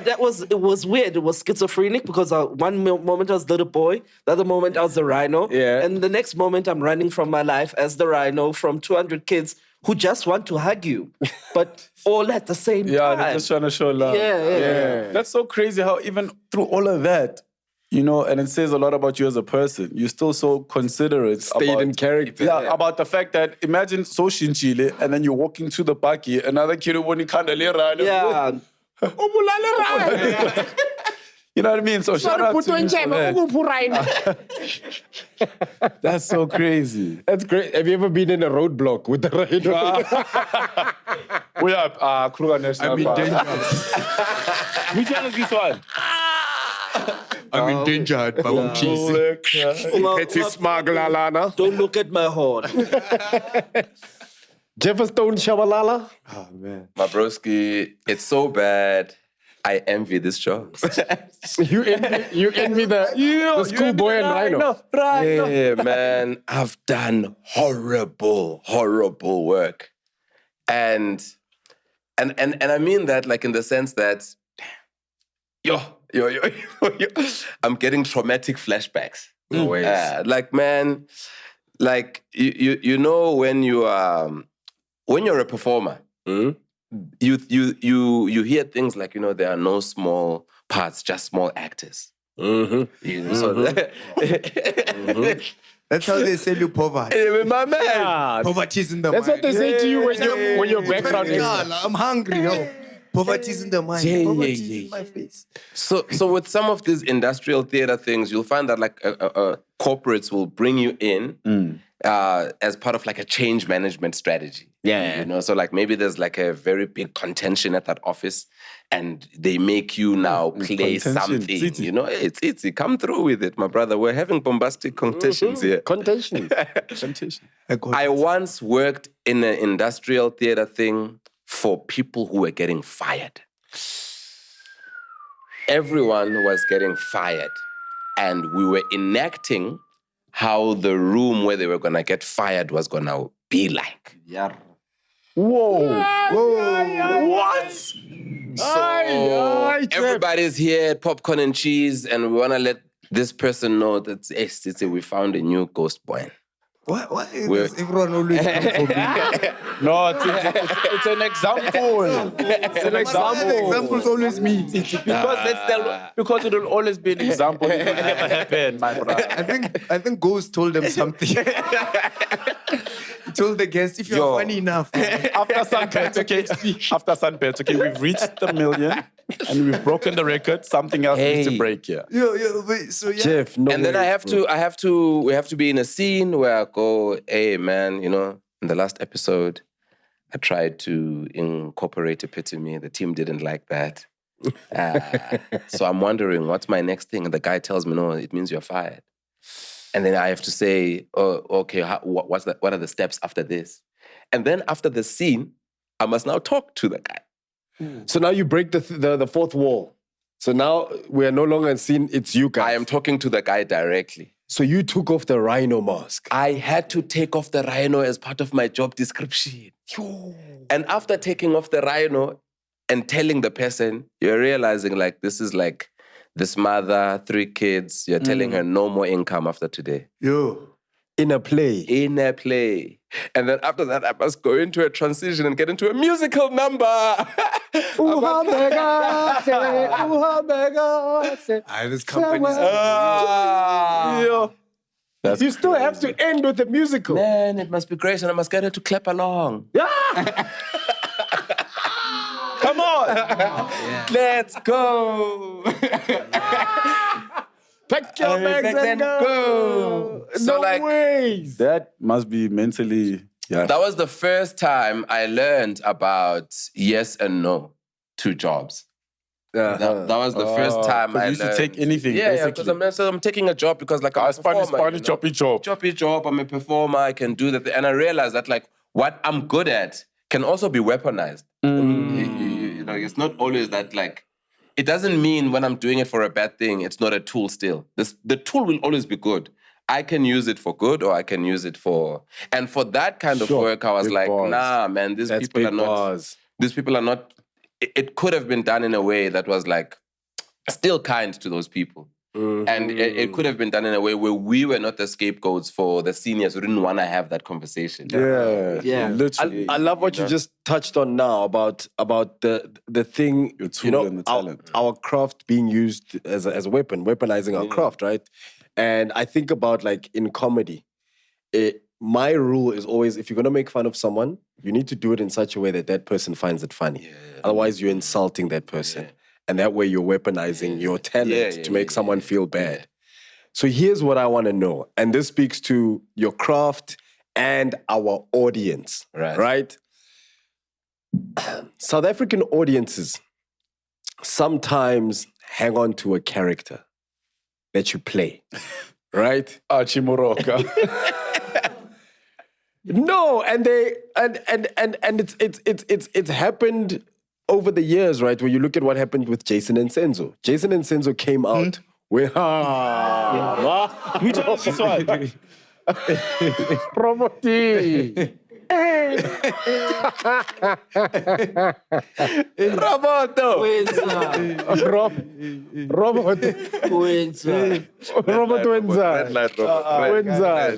it was weird. It was schizophrenic because one moment I was the little boy, the other moment I was the rhino, and the next moment I'm running from my life as the rhino from 200 kids who just want to hug you, but all at the same time. Yeah, they're just trying to show love. Yeah. That's so crazy how even through all of that, you know, and it says a lot about you as a person. You're still so considerate. Stayed in character. Yeah, about the fact that imagine so shinchile and then you're walking to the buggy, another kid who won't Yeah. You know what I mean? So shout out to you for that. That's so crazy. That's great. Have you ever been in a roadblock with the rhino? We are Kruger National Park. We tell us this one. I'm endangered, but I'm cheesy. Petty smuggler, Lana. Don't look at my horn. Jefferson Shabalala. Oh, man. My broski, it's so bad. I envy this job. You envy the schoolboy and rhino. Yeah, man. I've done horrible work. And I mean that like in the sense that yo, I'm getting traumatic flashbacks. Like, man, like you know when you're a performer, you hear things like, you know, there are no small parts, just small actors. You know, so That's how they sell you poverty. my man. Yeah. Poverty is in the That's mind. what they say to you when your background is. I'm hungry, yo. Poverty is in the mind. Poverty is in my face. So with some of these industrial theater things, you'll find that like corporates will bring you in as part of like a change management strategy. Yeah. You know, so like maybe there's like a very big contention at that office and they make you now play something. You know, it's come through with it, my brother. We're having bombastic contentions here. Contention. I once worked in an industrial theater thing for people who were getting fired. Everyone was getting fired. And we were enacting how the room where they were going to get fired was going to be like. Yeah. Whoa. What? So everybody's here at Popcorn and Cheese, and we want to let this person know that we found a new ghost boy. Why does everyone always come for me? No, it's an example. It's an example. The example's always me. Because it will always be an example. It will never happen, my brother. I think Ghost told them something. He told the guest, if you're funny enough. After SUNBET, okay, we've reached the million and we've broken the record. Something else needs to break here. Wait, so yeah. Jeff, no And then we have to be in a scene where I go, hey man, you know, in the last episode, I tried to incorporate epitome. The team didn't like that. So I'm wondering, what's my next thing? And the guy tells me, no, it means you're fired. And then I have to say, oh, okay, what are the steps after this? And then after the scene, I must now talk to the guy. So now you break the fourth wall. So now we are no longer seeing it's you guys. I am talking to the guy directly. So you took off the rhino mask. I had to take off the rhino as part of my job description. And after taking off the rhino and telling the person, you're realizing like this is like this mother, 3 kids, you're telling her no more income after today. In a play. And then after that, I must go into a transition and get into a musical number. This company's You still have to end with the musical. Man, it must be great, and I must get her to clap along. Come on. Let's go. Pack your bags and go. So no like, ways. That must be mentally... Yeah. That was the first time I learned about yes and no to jobs. That was the first time I You used learned. to take anything, Yeah, basically. because I'm taking a job because like I'm a performer. Choppy job. Choppy job, I'm a performer, I can do that. And I realized that like what I'm good at can also be weaponized. You know, it's not always that like it doesn't mean when I'm doing it for a bad thing, it's not a tool still. The tool will always be good. I can use it for good or I can use it for... And for that kind of work, I was Big like, bars. nah, man, these people are not... These people are not... It could have been done in a way that was like still kind to those people. And it could have been done in a way where we were not the scapegoats for the seniors who didn't want to have that conversation. Yeah. Literally. I love what you just touched on now about the thing, Your tool and the talent. our craft being used as a weapon, weaponizing our craft, right? And I think about like in comedy, my rule is always, if you're going to make fun of someone, you need to do it in such a way that that person finds it funny. Otherwise, you're insulting that person. And that way you're weaponizing your talent to make someone feel bad. So here's what I want to know. And this speaks to your craft and our audience, right? South African audiences sometimes hang on to a character that you play, right? Archie Moroka. No, and it's happened over the years, right? Where you look at what happened with Jason and Senzo. Jason and Senzo came out with Roboto.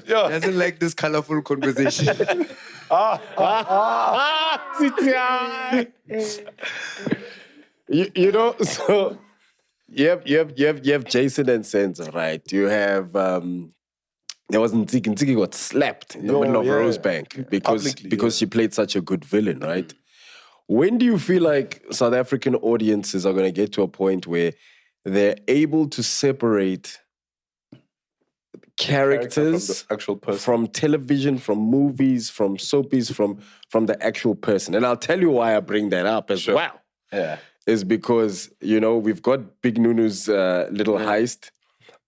Doesn't like this colorful conversation. you know, so you have Jason and Senzo, right? You have there was Ntsiki. Ntsiki got slapped in the middle of Rosebank because she played such a good villain, right? When do you feel like South African audiences are going to get to a point where they're able to separate characters from the actual person, from television, from movies, from soapies, from the actual person? And I'll tell you why I bring that up as well. Yeah. Is because, you know, we've got Big Nunu's little heist,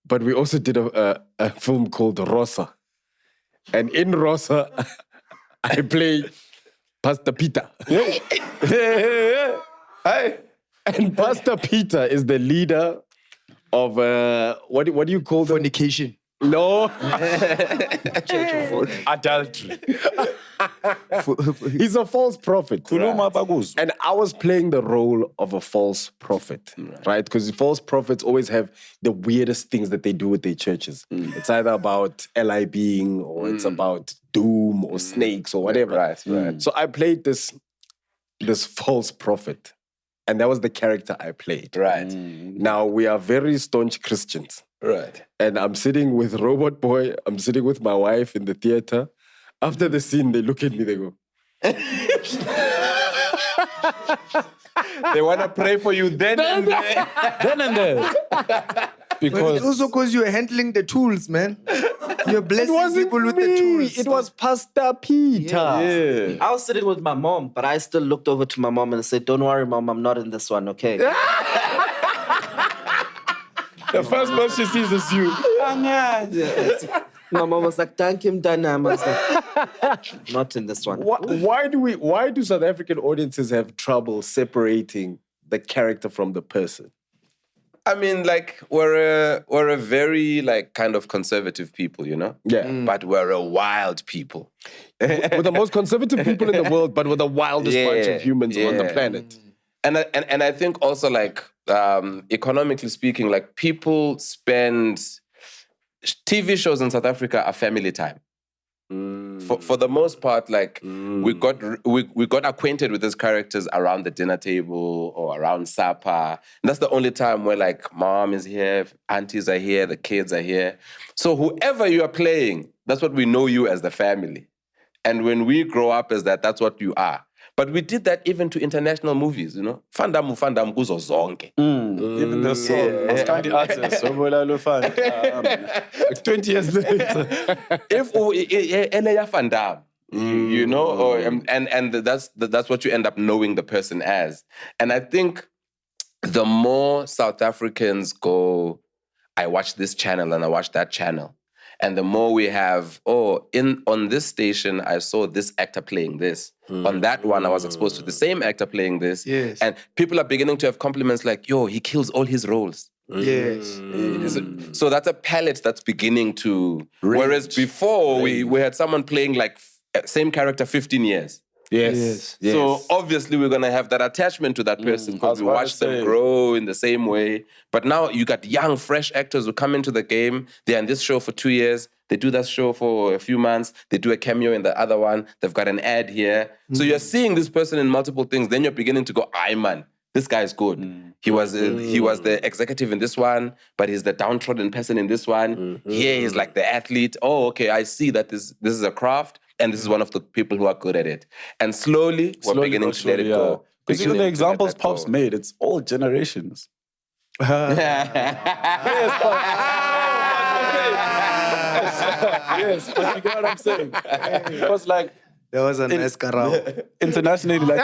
but we also did a film called Rosa. And in Rosa, I play Pastor Peter. And Pastor Peter is the leader of, what do you call them? Fornication. No. Adultery. He's a false prophet. Right. And I was playing the role of a false prophet, right? Because false prophets always have the weirdest things that they do with their churches. It's either about LIBing or it's about doom or snakes or whatever. Right. So I played this false prophet. And that was the character I played. Right. Now, we are very staunch Christians. Right. And I'm sitting with Robot Boy. I'm sitting with my wife in the theater. After the scene, they look at me, they go... They want to pray for you then and there. Then and there. But Because it's also because you're handling the tools, man. You're blessing people with the tools. It was Pastor Peter. I was sitting with my mom, but I still looked over to my mom and said, "Don't worry, mom, I'm not in this one, okay?" the first person she sees is you. My mom was like, "Thank him, Dana." I was like, "Not in this one." Why do South African audiences have trouble separating the character from the person? I mean, like, we're a very, like, kind of conservative people, you know? Yeah. But we're a wild people. We're the most conservative people in the world, but we're the wildest bunch of humans on the planet. And I think also, like, economically speaking, like, people spend... TV shows in South Africa are family time. For the most part, like, we got acquainted with these characters around the dinner table or around supper. And that's the only time where, like, mom is here, aunties are here, the kids are here. So whoever you are playing, that's what we know you as the family. And when we grow up as that, that's what you are. But we did that even to international movies, you know? Fandamu kuzo zonke. Even the song. Skandi artist. 20 years later. If Eleya Fandam, you know, or, and that's what you end up knowing the person as. And I think the more South Africans go, I watch this channel and I watch that channel, And the more we have, on this station, I saw this actor playing this. On that one, I was exposed to the same actor playing this. Yes. And people are beginning to have compliments like, yo, he kills all his roles. Yes. So that's a palette that's beginning to... Whereas before, we had someone playing like same character 15 years. Yes. So obviously we're going to have that attachment to that person because we watch them grow in the same way. But now you got young, fresh actors who come into the game. They're in this show for 2 years. They do that show for a few months. They do a cameo in the other one. They've got an ad here. So you're seeing this person in multiple things. Then you're beginning to go, aye, man, this guy is good. He was the executive in this one, but he's the downtrodden person in this one. Here he's like the athlete. Oh, okay, I see that this is a craft. And this is one of the people who are good at it. And slowly we're beginning to let it go. Because even the examples Pops made, it's all generations. Yes, but you get what I'm saying? Because like... There was a nice carol. Internationally, like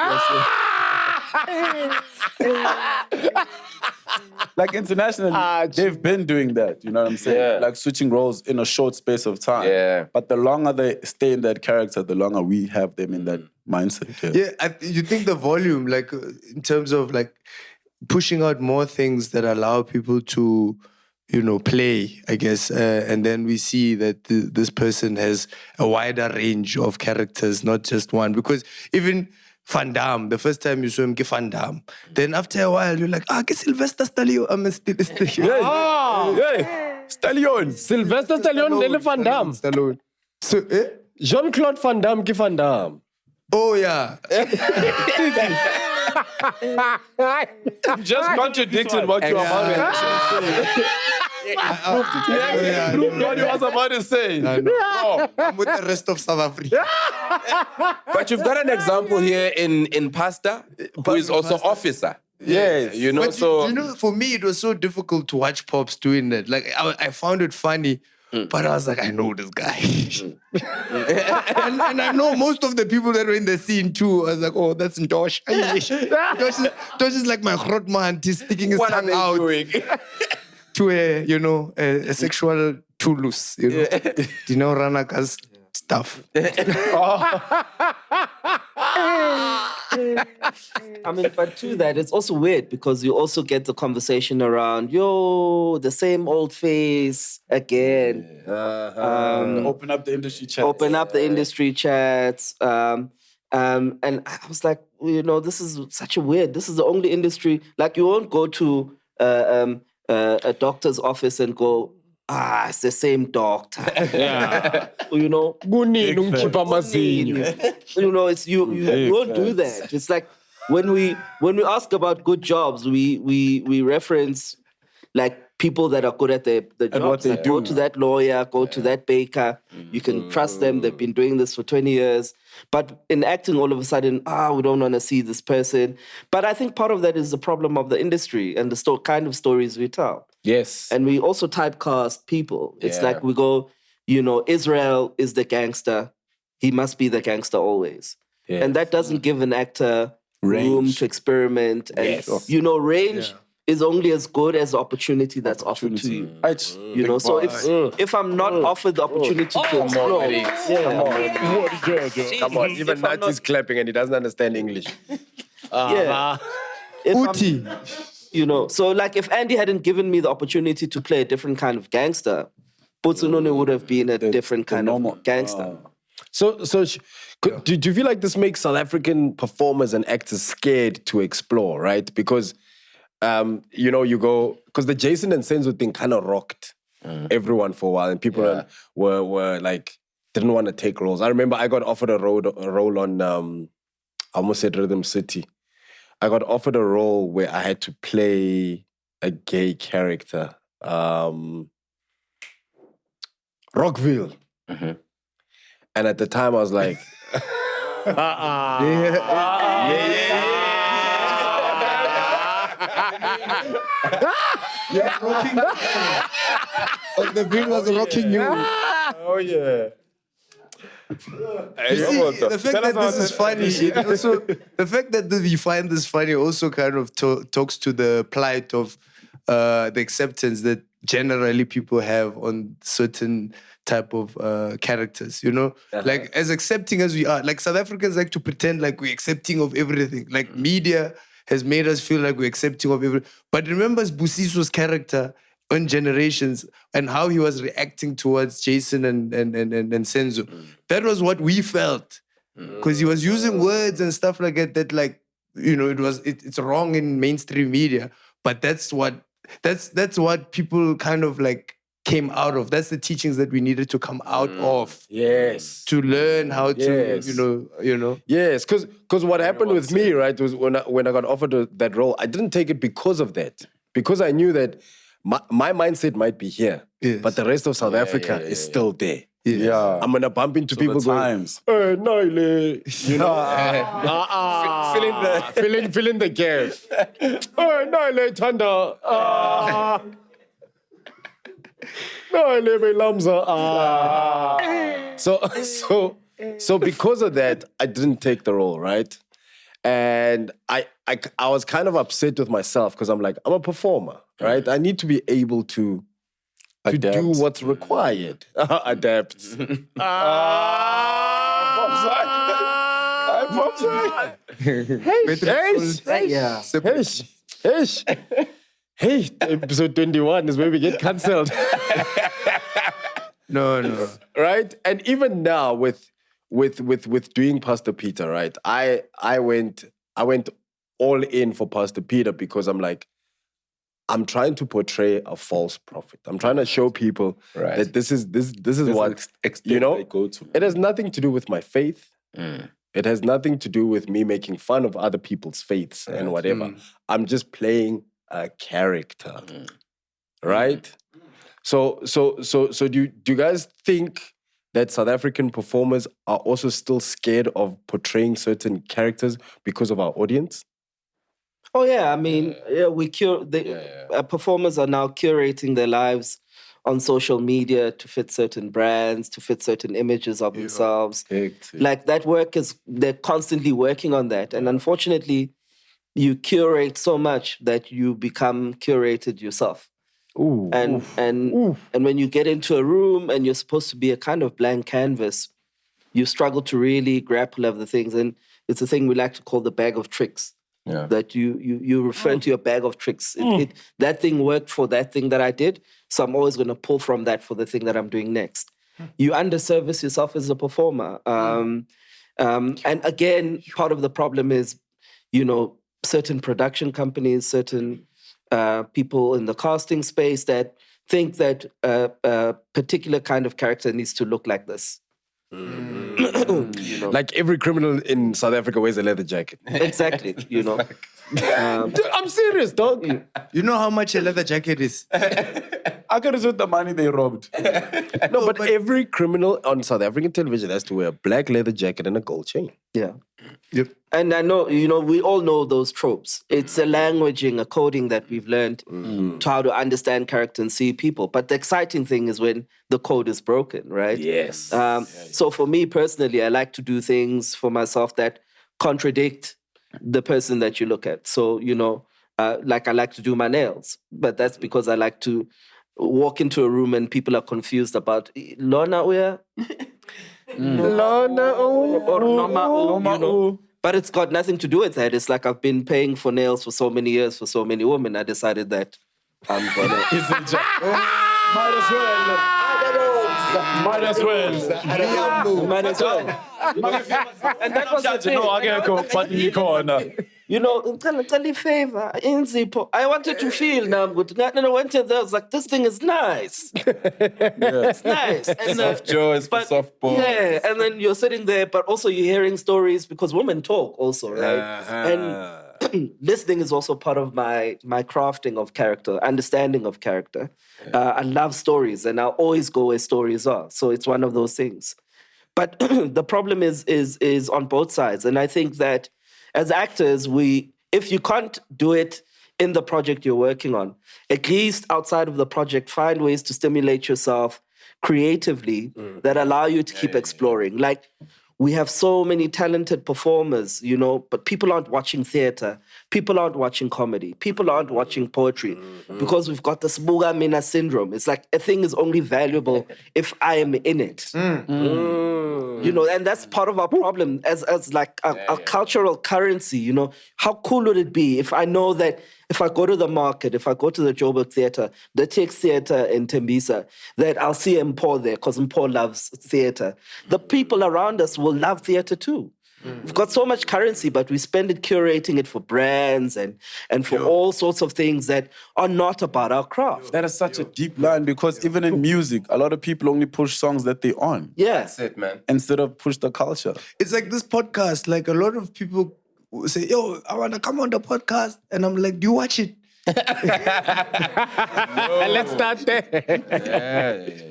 like internationally, they've been doing that, you know what I'm saying? Yeah. Like switching roles in a short space of time. Yeah. But the longer they stay in that character, the longer we have them in that mindset. You think the volume, like in terms of like pushing out more things that allow people to, play, I guess, and then we see that this person has a wider range of characters, not just one. Because even Van Damme, the first time you saw him, Van Damme. Then after a while, you're like, Sylvester Stallone. Stallion. Sylvester Stallone, Lele Van Damme. Stallone. So, Jean-Claude Van Damme, ki Van Damme. Oh, yeah. You just contradicted what you were about to say. Proved what you was about to say. I'm with the rest of South Africa. But you've got an example here in Pasta, who is also officer. Yes. But for me, it was so difficult to watch Pops doing that. Like, I found it funny, but I was like, I know this guy. and I know most of the people that were in the scene too. I was like, oh, that's Ntosh. Ntosh is like my Grotman. He's sticking his tongue out to a sexual Toulouse, Ranaka's stuff. I mean, but to that, it's also weird because you also get the conversation around, the same old face again. Open up the industry chats. And I was like, this is such a weird, this is the only industry, like you won't go to a doctor's office and go, it's the same doctor. Yeah. You won't do that. It's like when we ask about good jobs, we reference like people that are good at the jobs. And what they do. Go to that lawyer, go to that baker. You can trust them. They've been doing this for 20 years. But in acting, all of a sudden, we don't want to see this person. But I think part of that is the problem of the industry and the kind of stories we tell. Yes. And we also typecast people. It's like we go, Israel is the gangster. He must be the gangster always. Yes. And that doesn't give an actor room to experiment. And, range is only as good as the opportunity that's offered to you. So if I'm not offered the opportunity to explore, come on, even Nat is clapping and he doesn't understand English. So like if Andy hadn't given me the opportunity to play a different kind of gangster, Nunu would have been a different kind of gangster. So do you feel like this makes South African performers and actors scared to explore, right? Because you go, because the Jason and Senzo thing kind of rocked everyone for a while, and people were like, didn't want to take roles. I remember I got offered a role on, I almost said Rhythm City. I got offered a role where I had to play a gay character. Rockville. And at the time I was like, The bill was rocking you. Oh yeah. You see, the fact that this is funny, the fact that you find this funny also kind of talks to the plight of the acceptance that generally people have on certain type of characters, you know? Like, as accepting as we are, like South Africans like to pretend like we're accepting of everything. Like, media has made us feel like we're accepting of everything. But remember Busiso's character on Generations and how he was reacting towards Jason and Senzo. That was what we felt. Because he was using words and stuff like that like, you know, it's wrong in mainstream media. But that's what people kind of like came out of. That's the teachings that we needed to come out of. Yes. To learn how to, you know. Yes, because what happened with me, right, was when I got offered that role, I didn't take it because of that. Because I knew that my mindset might be here, but the rest of South Africa is still there. Yeah. I'm gonna bump into people going, "Hey, Nile," you know, fill in the gap. "Hey, Nile, Tanda, Nile, Belamza." So because of that, I didn't take the role, right? And I was kind of upset with myself because I'm like, I'm a performer, right? I need to be able to do what's required. Adapt. Hey, episode 21 is where we get cancelled. No. Right? And even now with doing Pastor Peter, right? I went all in for Pastor Peter because I'm like, I'm trying to portray a false prophet. I'm trying to show people that this is what you know. It has nothing to do with my faith. It has nothing to do with me making fun of other people's faiths and whatever. I'm just playing a character, right? So do you guys think that South African performers are also still scared of portraying certain characters because of our audience? Oh yeah, I mean, performers are now curating their lives on social media to fit certain brands, to fit certain images of themselves. Like that work they're constantly working on that. And unfortunately, you curate so much that you become curated yourself. And when you get into a room and you're supposed to be a kind of blank canvas, you struggle to really grapple of the things. And it's a thing we like to call the bag of tricks. Yeah. That you refer to your bag of tricks. That thing worked for that thing that I did, so I'm always going to pull from that for the thing that I'm doing next. You underservice yourself as a performer. And again, part of the problem is, you know, certain production companies, certain people in the casting space that think that a particular kind of character needs to look like this. You know? Like every criminal in South Africa wears a leather jacket. Exactly, you know. I'm serious, dog. You know how much a leather jacket is? I could have the money they robbed. No, but every criminal on South African television has to wear a black leather jacket and a gold chain. Yeah. Yep. And I know, you know, we all know those tropes. It's a languaging, a coding that we've learned to how to understand character and see people. But the exciting thing is when the code is broken, right? Yes. So for me personally, I like to do things for myself that contradict the person that you look at. So, you know, like I like to do my nails, but that's because I like to walk into a room and people are confused about Lona where? Lona or Noma, you know. But it's got nothing to do with that. It's like I've been paying for nails for so many years for so many women. I decided that I'm gonna. Might as well. Might as well. And that was the thing. You know, favor, I wanted to feel now. I went to there, I was like, this thing is nice. It's nice. And soft jaws for soft balls. Yeah, and then you're sitting there, but also you're hearing stories because women talk also, right? And listening is also part of my crafting of character, understanding of character. I love stories, and I'll always go where stories are. So it's one of those things. But the problem is on both sides. And I think that as actors, if you can't do it in the project you're working on, at least outside of the project, find ways to stimulate yourself creatively that allow you to keep exploring. Like We have so many talented performers, you know, but people aren't watching theater. People aren't watching comedy. People aren't watching poetry because we've got this Buga Mina syndrome. It's like a thing is only valuable if I am in it. You know, and that's part of our problem as like a cultural currency, you know. How cool would it be if I know that if I go to the market, if I go to the Joburg Theatre, the Tex Theatre in Tembisa, that I'll see Mpo there because Mpo loves theatre. The people around us will love theatre too. We've got so much currency, but we spend it curating it for brands and for all sorts of things that are not about our craft. That is such a deep line because even in music, a lot of people only push songs that they on. Yeah. That's it, man. Instead of push the culture. It's like this podcast. Like a lot of people say, "Yo, I want to come on the podcast," and I'm like, "Do you watch it?" Let's start there.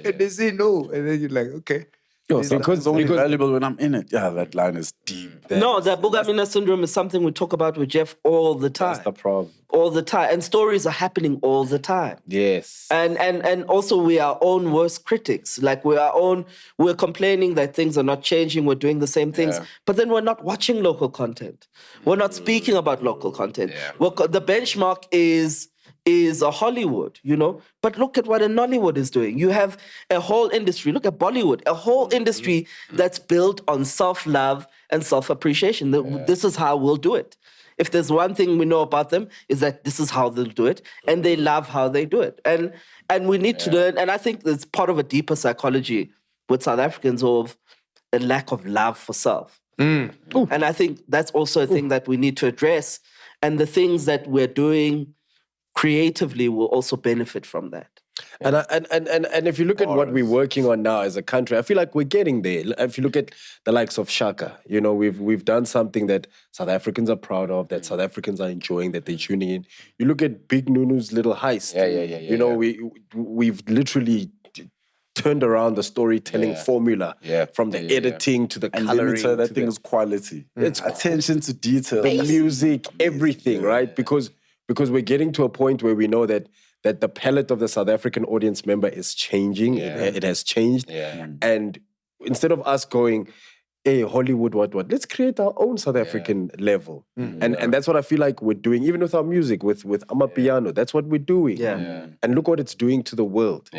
And they say no, and then you're like, "Okay." Because it's only valuable when I'm in it. Yeah, that line is deep. No, the Buga Mina syndrome is something we talk about with Jeff all the time. That's the problem. All the time. And stories are happening all the time. Yes. And also we are our own worst critics. Like we're complaining that things are not changing, we're doing the same things, but then we're not watching local content. We're not speaking about local content. The benchmark is a Hollywood, you know? But look at what a Nollywood is doing. You have a whole industry, look at Bollywood, a whole industry that's built on self-love and self-appreciation. This is how we'll do it. If there's one thing we know about them, is that this is how they'll do it, and they love how they do it. And we need to learn, and I think it's part of a deeper psychology with South Africans of a lack of love for self. And I think that's also a thing that we need to address, and the things that we're doing creatively will also benefit from that. And if you look at what we're working on now as a country, I feel like we're getting there. If you look at the likes of Shaka, you know, we've done something that South Africans are proud of, that South Africans are enjoying, that they're tuning in. You look at Big Nunu's little heist. You know, we've literally turned around the storytelling formula from the editing to the coloring. That thing is quality. It's attention to detail. The music, everything, right? Because we're getting to a point where we know that the palette of the South African audience member is changing. It has changed. And instead of us going, hey, Hollywood, what, let's create our own South African level. And that's what I feel like we're doing, even with our music, with Amapiano. That's what we're doing. And look what it's doing to the world.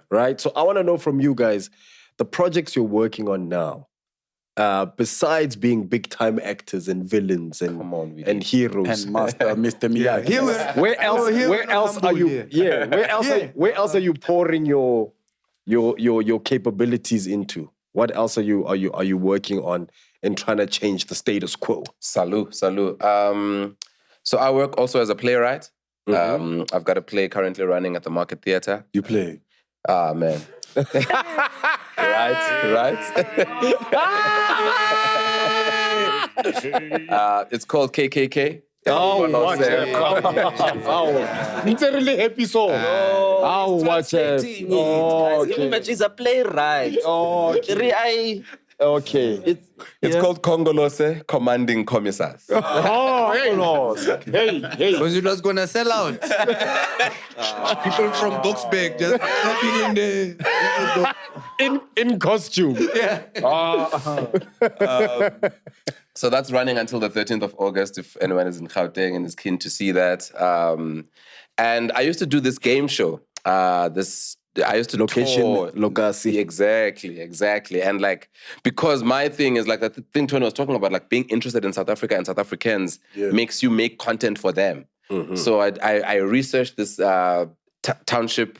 Right? So I want to know from you guys, the projects you're working on now, besides being big-time actors and villains and heroes and Master Mr. Miyagi. Where else are you? Where else are you pouring your capabilities into? What else are you working on and trying to change the status quo? Salute. So I work also as a playwright. I've got a play currently running at the Market Theatre. You play? Ah, man. Right. It's called KKK. Literally happy soul. Watch it. He's a playwright. Okay. It's called Congolose Commanding Commissars. Hey. Because you're not gonna sell out. People from Boxbeck just jumping in there. In costume. So that's running until the 13th of August, if anyone is in Gauteng and is keen to see that. And I used to do this game show. I used to tour. Location. Exactly. And like, because my thing is like the thing Tony was talking about, like being interested in South Africa and South Africans makes you make content for them. So I researched this township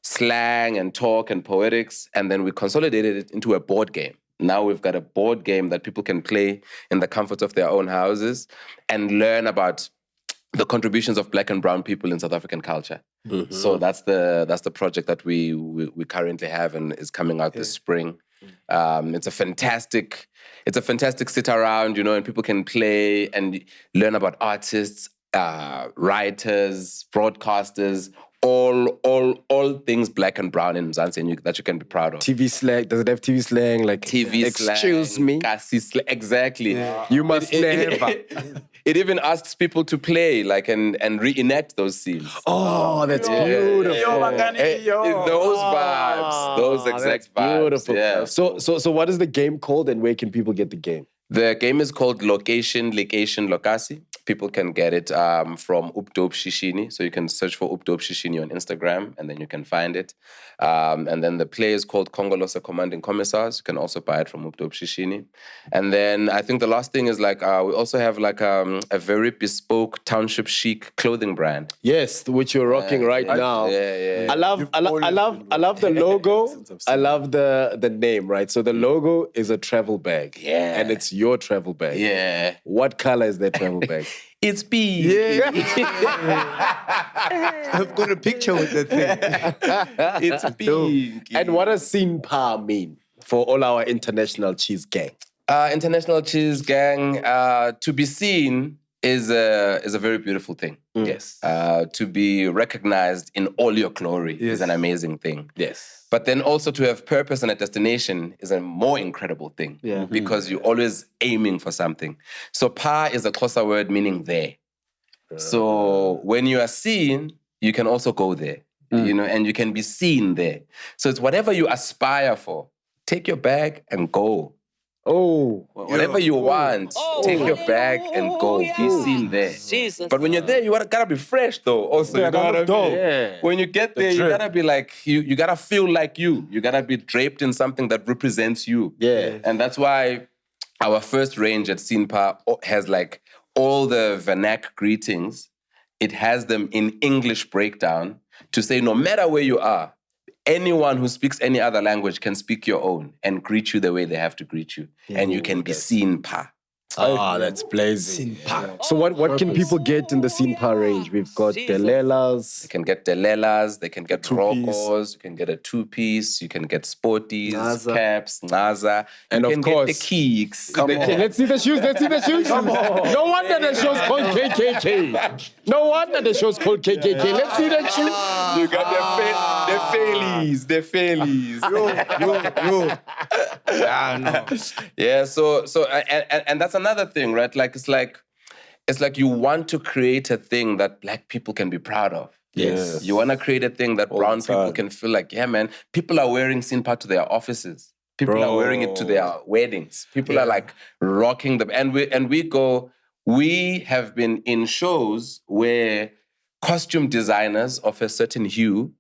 slang and talk and poetics, and then we consolidated it into a board game. Now we've got a board game that people can play in the comfort of their own houses and learn about the contributions of Black and Brown people in South African culture. So that's the project that we currently have and is coming out this spring. It's a fantastic sit around, you know, and people can play and learn about artists, writers, broadcasters, all things black and brown in Mzansi and that you can be proud of. TV slang. Does it have TV slang? Like TV excuse slang, me. Kasi slang. Exactly. You must never. It even asks people to play like and reenact those scenes. Oh, that's beautiful. Those vibes, those exact vibes. Beautiful. Yeah. So what is the game called and where can people get the game? The game is called Location Lokasi. People can get it from Updope Shishini. So you can search for Updope Shishini on Instagram and then you can find it. And then the play is called Congolose Commanding Commissars. You can also buy it from Updope Shishini. And then I think the last thing is like we also have like a very bespoke township chic clothing brand. Yes, which you're rocking right now. Yeah. I love the logo. I love the name, right? So the logo is a travel bag. Yeah. And it's your travel bag. Yeah. What color is that travel bag? It's big. Yeah. I've got a picture with that thing. It's big. And what does SUNBET mean for all our international cheese gang? International Cheese Gang, to be seen is a very beautiful thing. Yes. To be recognized in all your glory is an amazing thing. Yes. But then also to have purpose and a destination is a more incredible thing. Yeah. Because you're always aiming for something. So pa is a Xhosa word meaning there. So when you are seen, you can also go there. You know, and you can be seen there. So it's whatever you aspire for. Take your bag and go. Oh, Whatever you want, take your bag and go. Be seen there. Jesus. But when you're there, you gotta be fresh though. Also, you know what I mean? Yeah. When you get there, you gotta be like you gotta feel like you. You gotta be draped in something that represents you. Yeah. And that's why our first range at SUNBET has like all the vernac greetings. It has them in English breakdown to say no matter where you are, anyone who speaks any other language can speak your own and greet you the way they have to greet you. And you can be seen pa. Ah, that's blazing. So what can people get in the SUNBET range? We've got They Delelas. can get Delelas, they can get Rokos, you can get a two-piece, you can get Sporties, Naza. Caps, Naza. And you of can course- get the Keeks. Let's see the shoes. Let's see the shoes. Come on. No wonder the show's called KKK. No wonder the show's called KKK. Let's see the shoes. You got the Failies. Yo. Ah, no. Yeah, so and that's another thing, right? Like it's like you want to create a thing that black people can be proud of. Yes. You want to create a thing that brown the people time. can feel like, yeah, man, people are wearing SUNBET to their offices. People are wearing it to their weddings. People are like rocking them. And we have been in shows where costume designers of a certain hue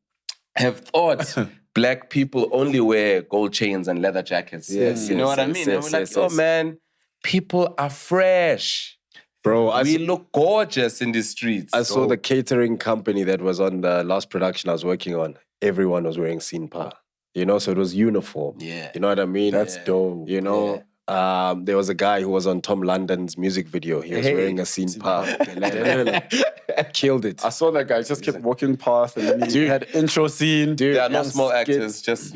have thought black people only wear gold chains and leather jackets. Yes, You know yes, what I yes, mean? yes, And we're like, yes, oh yes. man, people are fresh. Bro, We look gorgeous in the streets. I saw the catering company that was on the last production I was working on. Everyone was wearing SUNBET. You know, so it was uniform. Yeah. You know what I mean? That's dope. You know, there was a guy who was on Tom London's music video. He was wearing a SUNBET. Killed it. I saw that guy just kept walking past and then he had intro scene. Dude, They are not small actors, just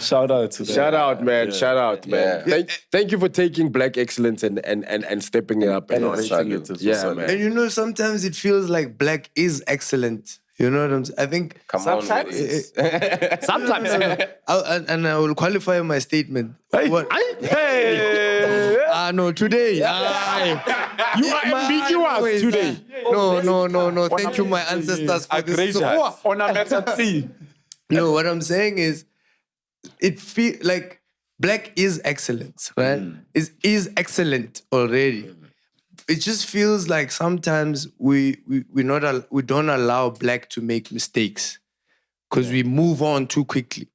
Shout out to them. Shout out, man. Shout out, man. Yeah. Thank you for taking black excellence and stepping it up. And all. rating it as Yeah, well. man. And you know, sometimes it feels like black is excellent. You know what I'm saying? I think come on. Sometimes. Sometimes. Sometimes. I will qualify my statement. What? No, today. You are ambiguous today. No. Thank you, my ancestors, for this support. No, what I'm saying is, it feel like black is excellence, right? Is excellent already. It just feels like sometimes we don't allow black to make mistakes because we move on too quickly.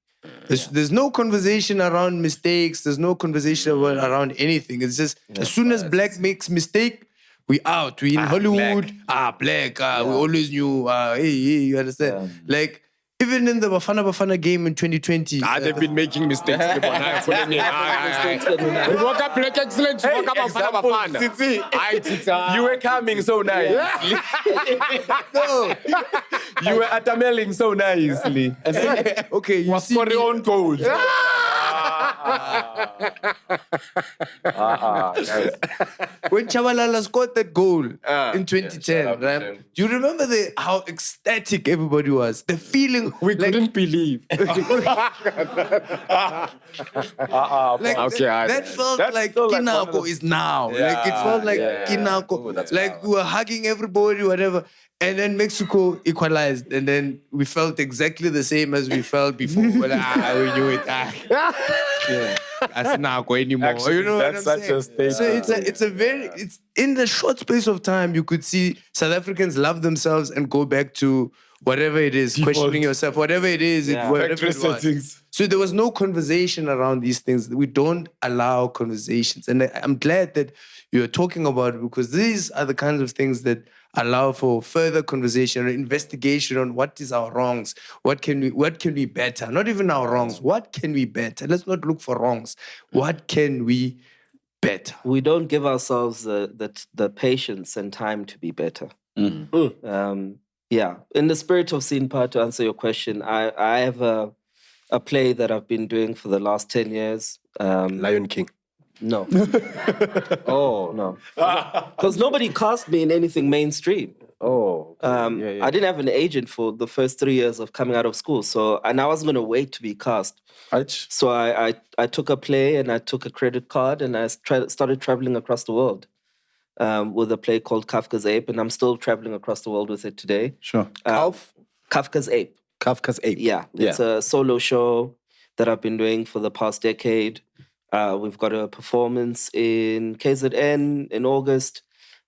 There's no conversation around mistakes. There's no conversation around anything. It's just as soon as black makes mistake, we out. We in Hollywood. Black. We always knew. Hey, you understand? Like. Even in the Bafana game in 2020. They've been making mistakes. We woke up black excellence. We woke up Bafana. You were coming so nicely. No. You were atameling so nicely. Okay, you see For your own goal. When Chabalala scored that goal in 2010, shout out to right? him. Do you remember how ecstatic everybody was? The feeling We couldn't believe. That felt like Kinako is now. Like it felt like Kinako. Ooh, that's like power. we were hugging everybody, whatever. And then Mexico equalized, and then we felt exactly the same as we felt before. Well, we knew it. That's not going anymore. Actually, you know what I'm that's such saying? a statement. So it's in the short space of time you could see South Africans love themselves and go back to whatever it is, questioning yourself, whatever it is, whatever Factory it was. settings. So there was no conversation around these things. We don't allow conversations. And I'm glad that you're talking about it because these are the kinds of things that allow for further conversation or investigation on what is our wrongs, what can we better? Not even our wrongs. What can we better? Let's not look for wrongs. What can we better? We don't give ourselves the patience and time to be better. Yeah. In the spirit of scene part, to answer your question, I have a play that I've been doing for the last 10 years. Lion King. No. No. Because nobody cast me in anything mainstream. I didn't have an agent for the first 3 years of coming out of school. And I wasn't going to wait to be cast. So I took a play and I took a credit card and I started traveling across the world with a play called Kafka's Ape. And I'm still traveling across the world with it today. Sure. Kafka's Ape. Kafka's Ape. Yeah. It's a solo show that I've been doing for the past decade. We've got a performance in KZN in August.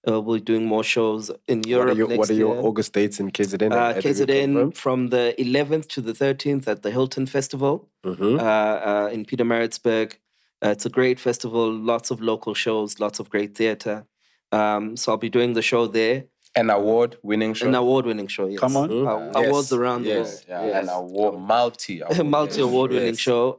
We're doing more shows in Europe next year. What are your August dates in KZN? KZN from the 11th to the 13th at the Hilton Festival in Pietermaritzburg. It's a great festival, lots of local shows, lots of great theatre. So I'll be doing the show there. An award-winning show. An award-winning show, yes. Come on. Awards around the world. Yeah. An award, multi-award-winning show.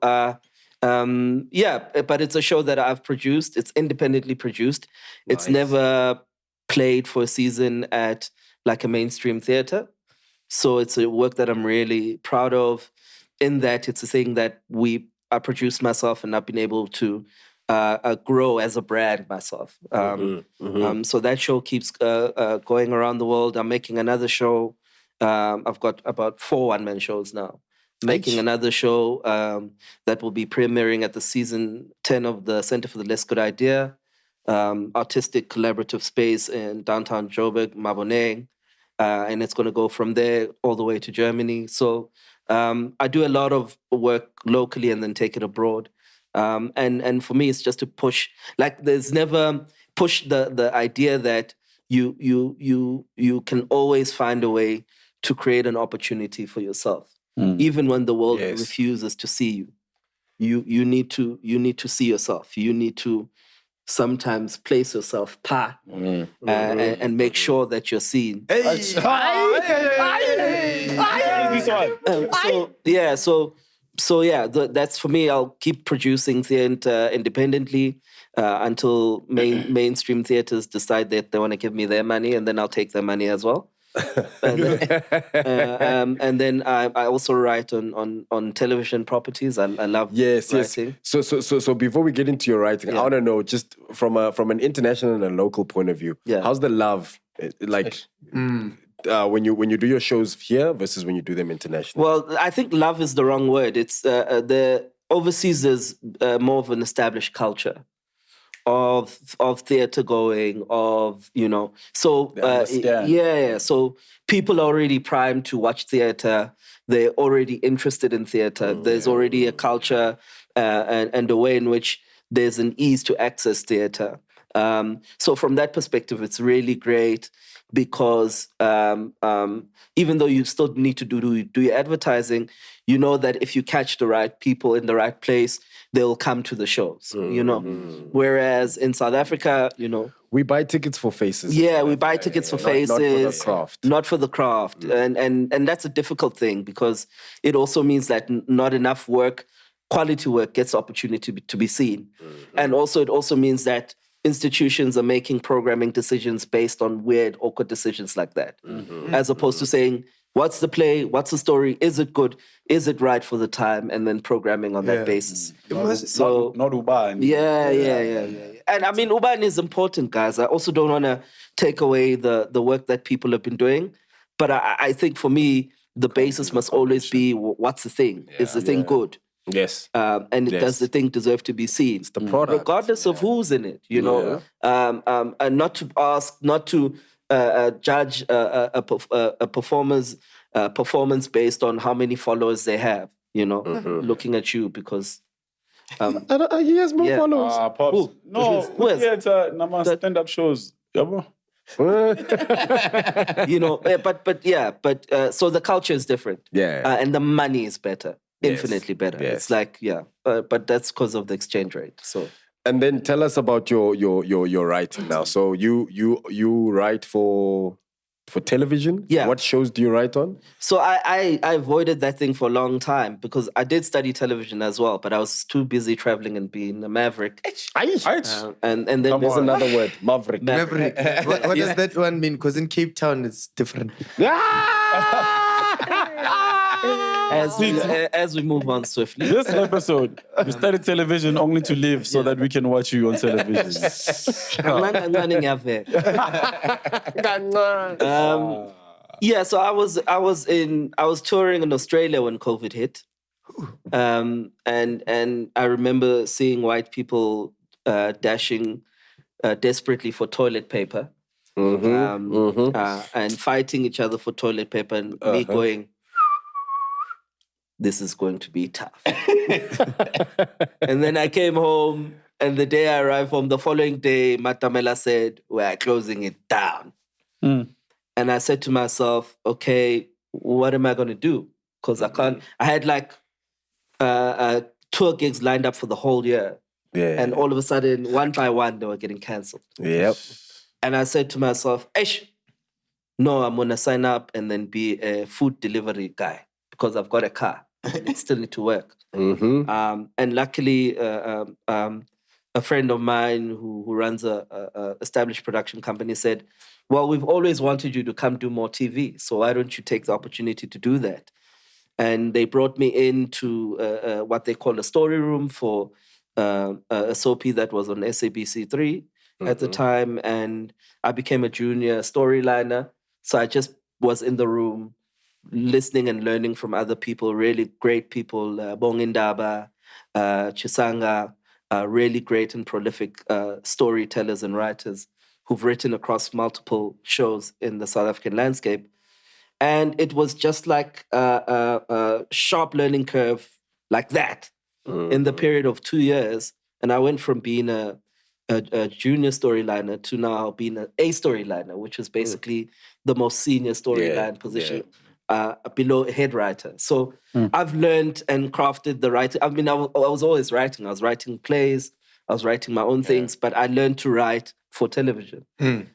But it's a show that I've produced. It's independently produced. It's never played for a season at like a mainstream theatre. So it's a work that I'm really proud of in that it's a thing that I produced myself and I've been able to grow as a brand myself. So that show keeps going around the world. I'm making another show. I've got about 4 one-man shows now. Making another show that will be premiering at the season 10 of the Center for the Less Good Idea, artistic collaborative space in downtown Joburg, Maboneng. And it's going to go from there all the way to Germany. So I do a lot of work locally and then take it abroad. And for me, it's just to push, like there's never push the idea that you can always find a way to create an opportunity for yourself. Even when the world refuses to see you, you need to see yourself. You need to sometimes place yourself and make sure that you're seen. That's for me. I'll keep producing theatre independently until mainstream theatres decide that they want to give me their money, and then I'll take their money as well. And then I also write on television properties. I love writing. So before we get into your writing, I want to know just from an international and a local point of view, how's the love like when you do your shows here versus when you do them internationally? Well, I think love is the wrong word. It's the overseas is more of an established culture of theatre going, so so people are already primed to watch theatre. They're already interested in theatre. There's already a culture and a way in which there's an ease to access theatre. So from that perspective, it's really great because even though you still need to do your advertising, you know that if you catch the right people in the right place, they'll come to the shows, Whereas in South Africa, we buy tickets for faces. Yeah, we buy tickets for faces. Not for the craft. Not for the craft. And that's a difficult thing because it also means that not enough work, quality work, gets opportunity to be seen. And also it also means that institutions are making programming decisions based on weird, awkward decisions like that. As opposed to saying, what's the play? What's the story? Is it good? Is it right for the time? And then programming on that basis. Not Uber. Yeah. and I mean, Uban is important, guys. I also don't want to take away the work that people have been doing. But I think for me, the basis must always be what's the thing? Is the thing good? Yes. And does the thing deserve to be seen? It's the product. Regardless of who's in it, you know? And not to judge a performer's performance based on how many followers they have, you know? Looking at you because... he has more followers. Pops. No, Who has? Nama stand-up shows. Yabo. You know, but so the culture is different. And the money is better. Infinitely better. Yes. It's like, but that's because of the exchange rate. So, and then tell us about your writing now. So you write for television? Yeah. What shows do you write on? So I avoided that thing for a long time because I did study television as well, but I was too busy traveling and being a maverick. And then There's another word, maverick. Maverick. What does that one mean? Because in Cape Town, it's different. As we move on swiftly. This episode, we studied television only to live so that we can watch you on television. So I was touring in Australia when COVID hit. And I remember seeing white people dashing desperately for toilet paper. And fighting each other for toilet paper and me going, this is going to be tough. And then I came home, and the day I arrived home, the following day, Matamela said, we're closing it down. And I said to myself, okay, what am I going to do? Because I had like tour gigs lined up for the whole year. And all of a sudden, one by one, they were getting cancelled. And I said to myself, no, I'm going to sign up and then be a food delivery guy because I've got a car and I still need to work. And luckily, a friend of mine who runs a established production company said, well, we've always wanted you to come do more TV, so why don't you take the opportunity to do that? And they brought me into what they call a story room for a soapy that was on SABC3 at the time, and I became a junior storyliner. So I just was in the room listening and learning from other people, really great people, Bongindaba, Chisanga, really great and prolific storytellers and writers who've written across multiple shows in the South African landscape. And it was just like a sharp learning curve like that in the period of 2 years. And I went from being a junior storyliner to now being a storyliner, which is basically the most senior storyline position below a head writer. So I've learned and crafted the writing. I mean, I was always writing. I was writing plays. I was writing my own things, but I learned to write for television. And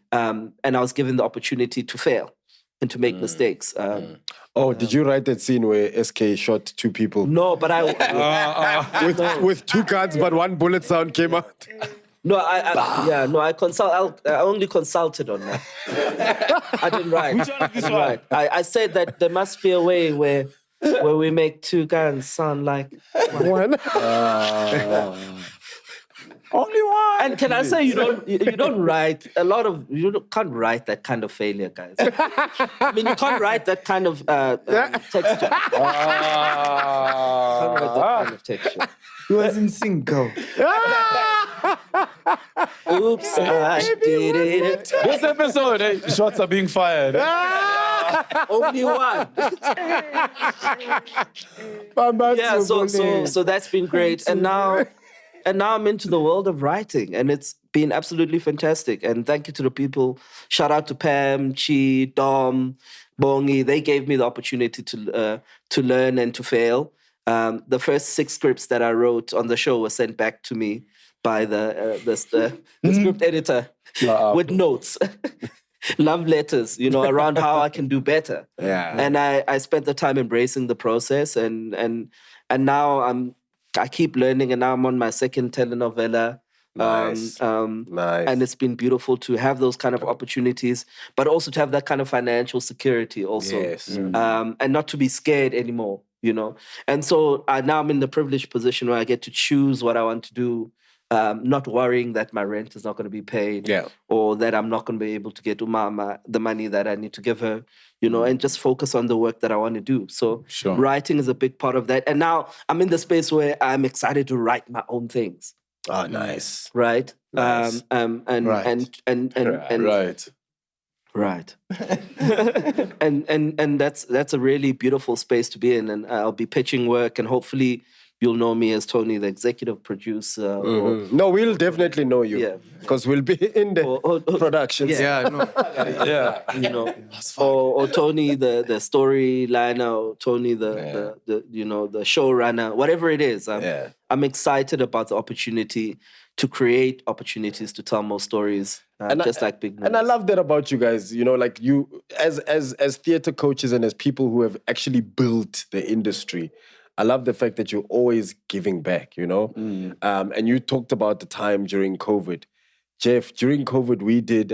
I was given the opportunity to fail and to make mistakes. Did you write that scene where SK shot 2 people? No, but with 2 guns, but 1 bullet sound came out. No, I only consulted on that. I didn't write. Which one is this one? I said that there must be a way where we make 2 guns sound like one. Only one. And can I say you don't write a lot of can't write that kind of failure, guys. I mean, you can't write that kind of texture. Can't write that kind of texture. He was in sync, go. Oops, I did it. This episode, shots are being fired. Only one. So that's been great. And now I'm into the world of writing, and it's been absolutely fantastic. And thank you to the people. Shout out to Pam, Chi, Dom, Bongi. They gave me the opportunity to learn and to fail. The first 6 scripts that I wrote on the show were sent back to me by the script editor with notes, love letters, around how I can do better. And I spent the time embracing the process, and now I keep learning, and now I'm on my 2nd telenovela. Nice. And it's been beautiful to have those kind of opportunities, but also to have that kind of financial security also. And not to be scared anymore, And so now I'm in the privileged position where I get to choose what I want to do not worrying that my rent is not going to be paid, or that I'm not going to be able to get Umama the money that I need to give her, you know, and just focus on the work that I want to do. So writing is a big part of that. And now I'm in the space where I'm excited to write my own things. Oh, nice. Right. Nice. Right. and that's a really beautiful space to be in. And I'll be pitching work, and hopefully you'll know me as Tony, the executive producer. No, we'll definitely know you. Because we'll be in the productions. You know, or Tony, the storyliner, or Tony, the showrunner, whatever it is. I'm excited about the opportunity to create opportunities to tell more stories, just like big movies. And I love that about you guys. You know, like you, as theater coaches and as people who have actually built the industry, I love the fact that you're always giving back, you know? And you talked about the time during COVID. Jeff, during COVID, we did,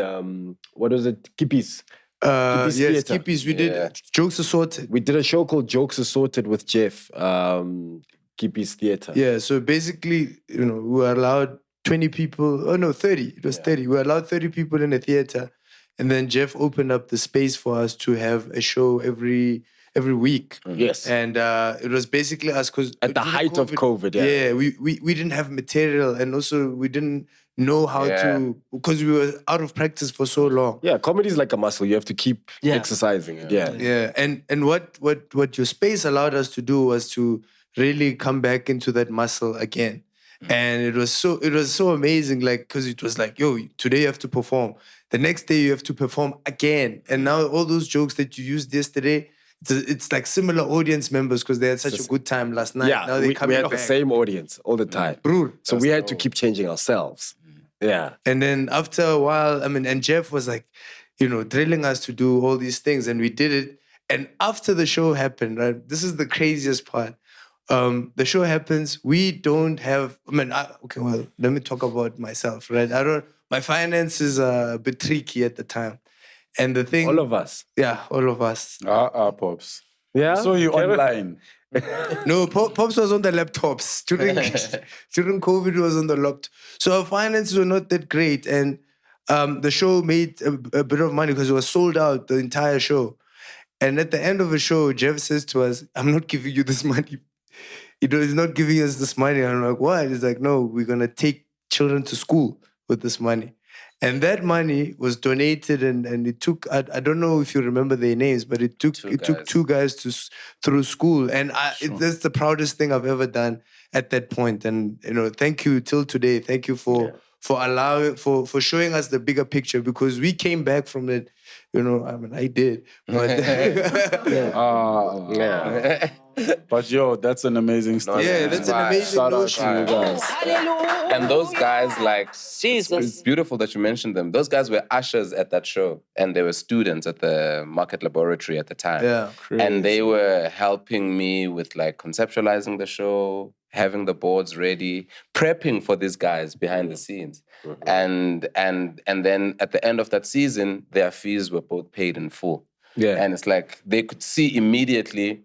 what was it? Kippies. Yes, Kippies. We did Jokes Assorted. We did a show called Jokes Assorted with Jeff, Kippies Theater. Yeah, so basically, you know, we were allowed 20 people, 30. It was 30. We were allowed 30 people in a theater. And then Jeff opened up the space for us to have a show every week. Yes. And it was basically us, because at the height of COVID, we didn't have material, and also we didn't know how to, because we were out of practice for so long. Yeah, comedy is like a muscle. You have to keep exercising it. Yeah. And what your space allowed us to do was to really come back into that muscle again. And it was so amazing, like, because it was like, yo, today you have to perform. The next day you have to perform again. And now all those jokes that you used yesterday, it's like similar audience members, because they had such a good time last night. Yeah, now we had the same audience all the time. So we had to keep changing ourselves. Yeah. And then after a while, and Jeff was like, you know, drilling us to do all these things, and we did it. And after the show happened, right, this is the craziest part. The show happens, we don't have, let me talk about myself, right? My finances are a bit tricky at the time. And the thing... All of us. Yeah, all of us. Pops. Yeah? So you online? No, Pops was on the laptops. During COVID, he was on the laptop. So our finances were not that great. And the show made a bit of money because it was sold out, the entire show. And at the end of the show, Jeff says to us, I'm not giving you this money. He's not giving us this money. I'm like, what? He's like, no, we're going to take children to school with this money. And that money was donated, and it took, I don't know if you remember their names, but it took two guys through school. And that's the proudest thing I've ever done at that point. And, you know, thank you till today. Thank you for allowing, for showing us the bigger picture, because we came back from it. You know, I did. But But yo, that's an amazing story. Yeah, that's an amazing Shout out story. to you guys. And those guys, like, it's beautiful that you mentioned them. Those guys were ushers at that show, and they were students at the market laboratory at the time. Yeah, and they were helping me with like conceptualizing the show, having the boards ready, prepping for these guys behind the scenes. And then at the end of that season, their fees were both paid in full. Yeah. And it's like they could see immediately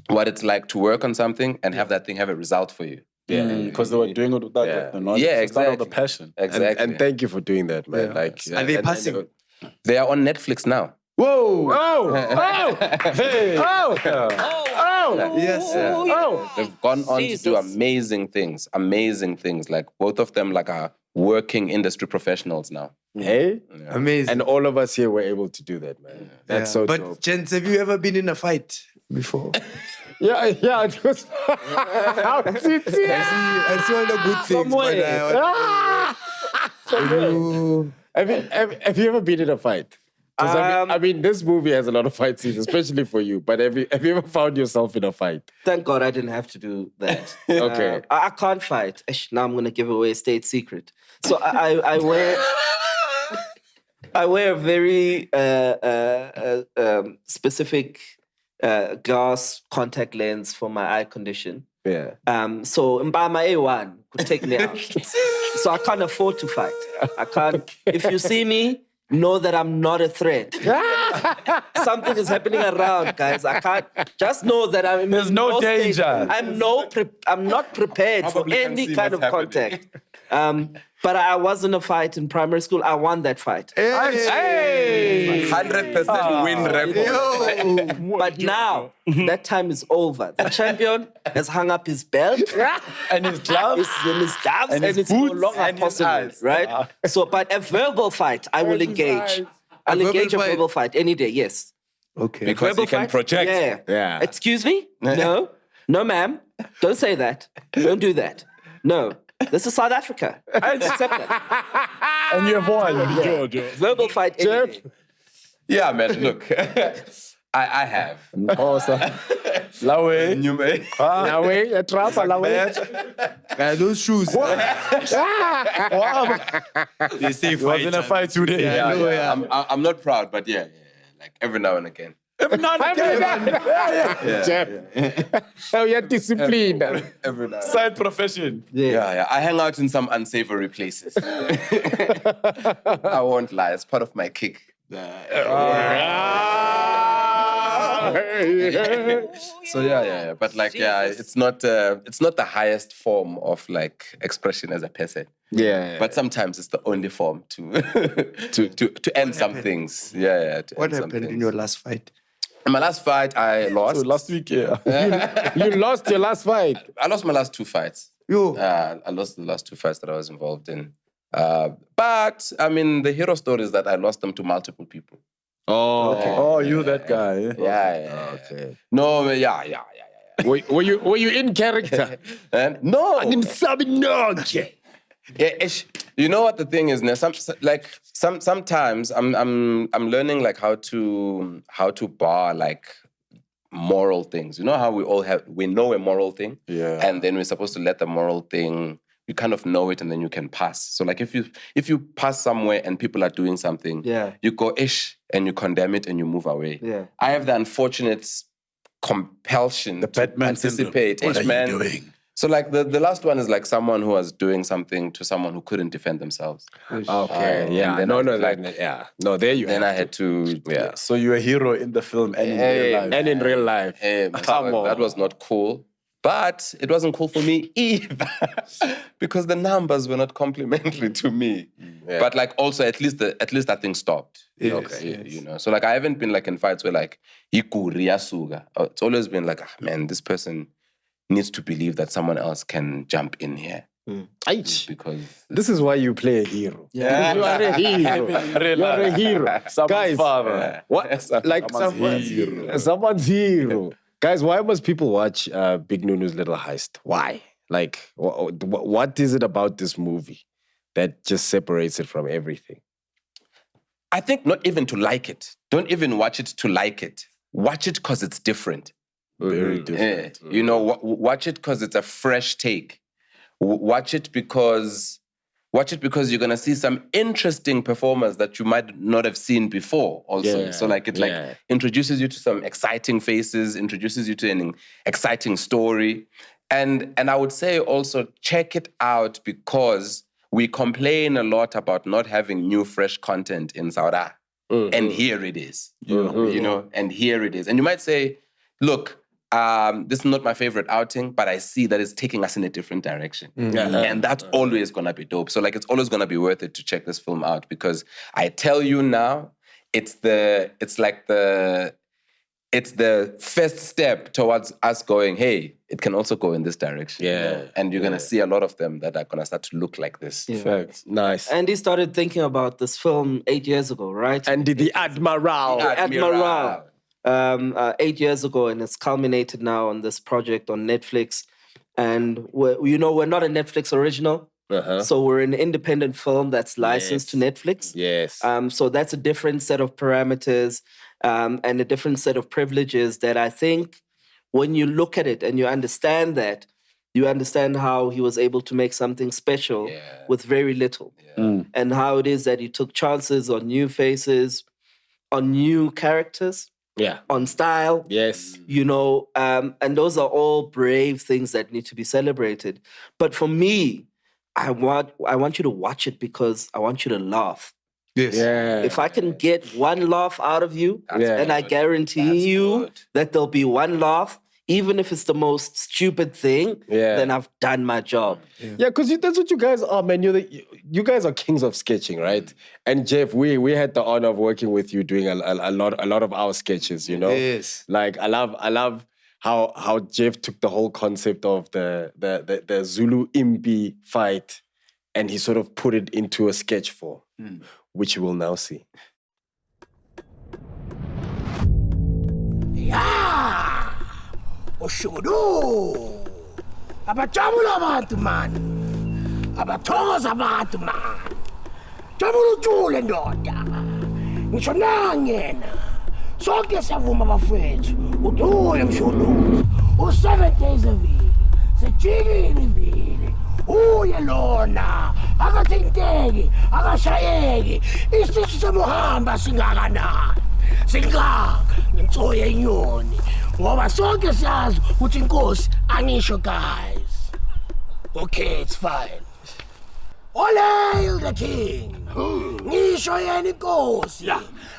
what it's like to work on something and have that thing have a result for you. Yeah, because they were doing it with that, the knowledge. Yeah, It's not all exactly. the passion. Exactly. And thank you for doing that, man. Like, Are they passing? They are on Netflix now. Whoa! Oh! Hey! Oh! Yes. They've gone on to do amazing things. Like both of them like are working industry professionals now. Hey? Amazing. And all of us here were able to do that, man. That's so dope. But gents, have you ever been in a fight before? Yeah. It was... I see all the good things. Have you ever been in a fight? I mean, this movie has a lot of fight scenes, especially for you. But have you ever found yourself in a fight? Thank God I didn't have to do that. Okay. I can't fight. Now I'm going to give away a state secret. So I wear... I wear a very specific glass contact lens for my eye condition. Yeah. So my A1 could take me out. So I can't afford to fight. I can't. If you see me, know that I'm not a threat. something is happening around, guys. I can't. Just know that I'm. There's no state. danger. I'm not prepared for Probably can any see kind of what's happening. contact. But I was in a fight in primary school. I won that fight. 100% win record. But now that time is over. The champion has hung up his belt And his gloves. his gloves, and his it's no boots, longer and his possible, eyes. right? So, but a verbal fight, I will engage. I'll verbal engage a fight? verbal fight any day. Yes. Okay. Because Verbal he can fight? project. Yeah. Yeah. Excuse me? No. No, ma'am. Don't say that. Don't do that. No. This is South Africa. I accept that. And you have won. Verbal fight any day. Yeah, man, look. I have. Lawe. Lawe, a trap, Lawe. Those shoes. They say was in a fight today. Yeah. I'm not proud, but yeah. Like every now and again. Jeff. Oh, you're disciplined. Every now and Side profession. Yeah. I hang out in some unsavory places. I won't lie. It's part of my kick. So yeah. But like, it's not the highest form of like expression as a person. Yeah. But sometimes it's the only form to end some things. Yeah. What happened in your last fight? In my last fight, I lost. So last week, You lost your last fight. I lost my last 2 fights. I lost the last 2 fights that I was involved in. But I mean, the hero story is that I lost them to multiple people. Oh, okay. Oh, you that guy. Yeah. Okay. No, yeah. Were you in character? No. Yeah, you know what the thing is, sometimes I'm learning like how to bar like moral things. You know how we know a moral thing, and then we're supposed to let the moral thing, you kind of know it, and then you can pass. So like if you pass somewhere and people are doing something, you go ish and you condemn it and you move away. Yeah. I have the unfortunate compulsion to Batman participate. What are you doing? So like the last one is like someone who was doing something to someone who couldn't defend themselves. Okay. Yeah. And then No, there you Then have I had to So you're a hero in the film and in real life. And in real life. Come on. That was not cool. But it wasn't cool for me either because the numbers were not complimentary to me. Yeah. But like also at least that thing stopped. Yes. You know. So like I haven't been like in fights where like suga. It's always been like, man, this person needs to believe that someone else can jump in here. Because this is why you play a hero. Yeah. You are a hero. You are a hero. Someone's Guys, father. what? Like someone's hero. Guys, why must people watch Big Nunu's Little Heist? Why? Like, what is it about this movie that just separates it from everything? I think not even to like it. Don't even watch it to like it. Watch it because it's different. Very different. You know, watch it because it's a fresh take. Watch it because you're gonna see some interesting performers that you might not have seen before. Also, Yeah, so like it like introduces you to some exciting faces, introduces you to an exciting story, and I would say also check it out because we complain a lot about not having new fresh content in Saudi, and here it is. You know, and here it is, and you might say, look. This is not my favorite outing, but I see that it's taking us in a different direction. And that's always going to be dope. So like, it's always going to be worth it to check this film out because I tell you now, it's the first step towards us going, hey, it can also go in this direction. Yeah. And you're going to see a lot of them that are going to start to look like this. Yeah. Facts. Nice. And he started thinking about this film 8 years ago, right? And the Admiral. Admiral. 8 years ago, and it's culminated now on this project on Netflix. And we're not a Netflix original, so we're an independent film that's licensed to Netflix. Yes. So that's a different set of parameters and a different set of privileges that I think when you look at it and you understand that, you understand how he was able to make something special with very little. And how it is that he took chances on new faces, on new characters. Yeah. On style. Yes. You know, and those are all brave things that need to be celebrated. But for me, I want you to watch it because I want you to laugh. Yes. Yeah. If I can get one laugh out of you, Yeah. and I guarantee you that there'll be one laugh, even if it's the most stupid thing, then I've done my job. Yeah, because that's what you guys are, man. You guys are kings of sketching, right? And Jeff, we had the honor of working with you doing a lot of our sketches. You know, Yes. Like I love how Jeff took the whole concept of the Zulu Impi fight, and he sort of put it into a sketch form, which you will now see. Oshudu. Abajabula abantu man. Abathokoza abantu man. Jabula ujule ndoda. Ngisho nangena. Sonke siyavuma bafethu. Udule mshulu. U7 days a week. Sijikile ivili. Uye lona. Akathinteki, akashayeki. Isisu semuhamba singakanani. Singaka ngimthoye inyoni. Ngoba sonke siyazi ukuthi inkosi angisho guys. Okay, it's fine. All hail the king. Ngisho yena inkosi.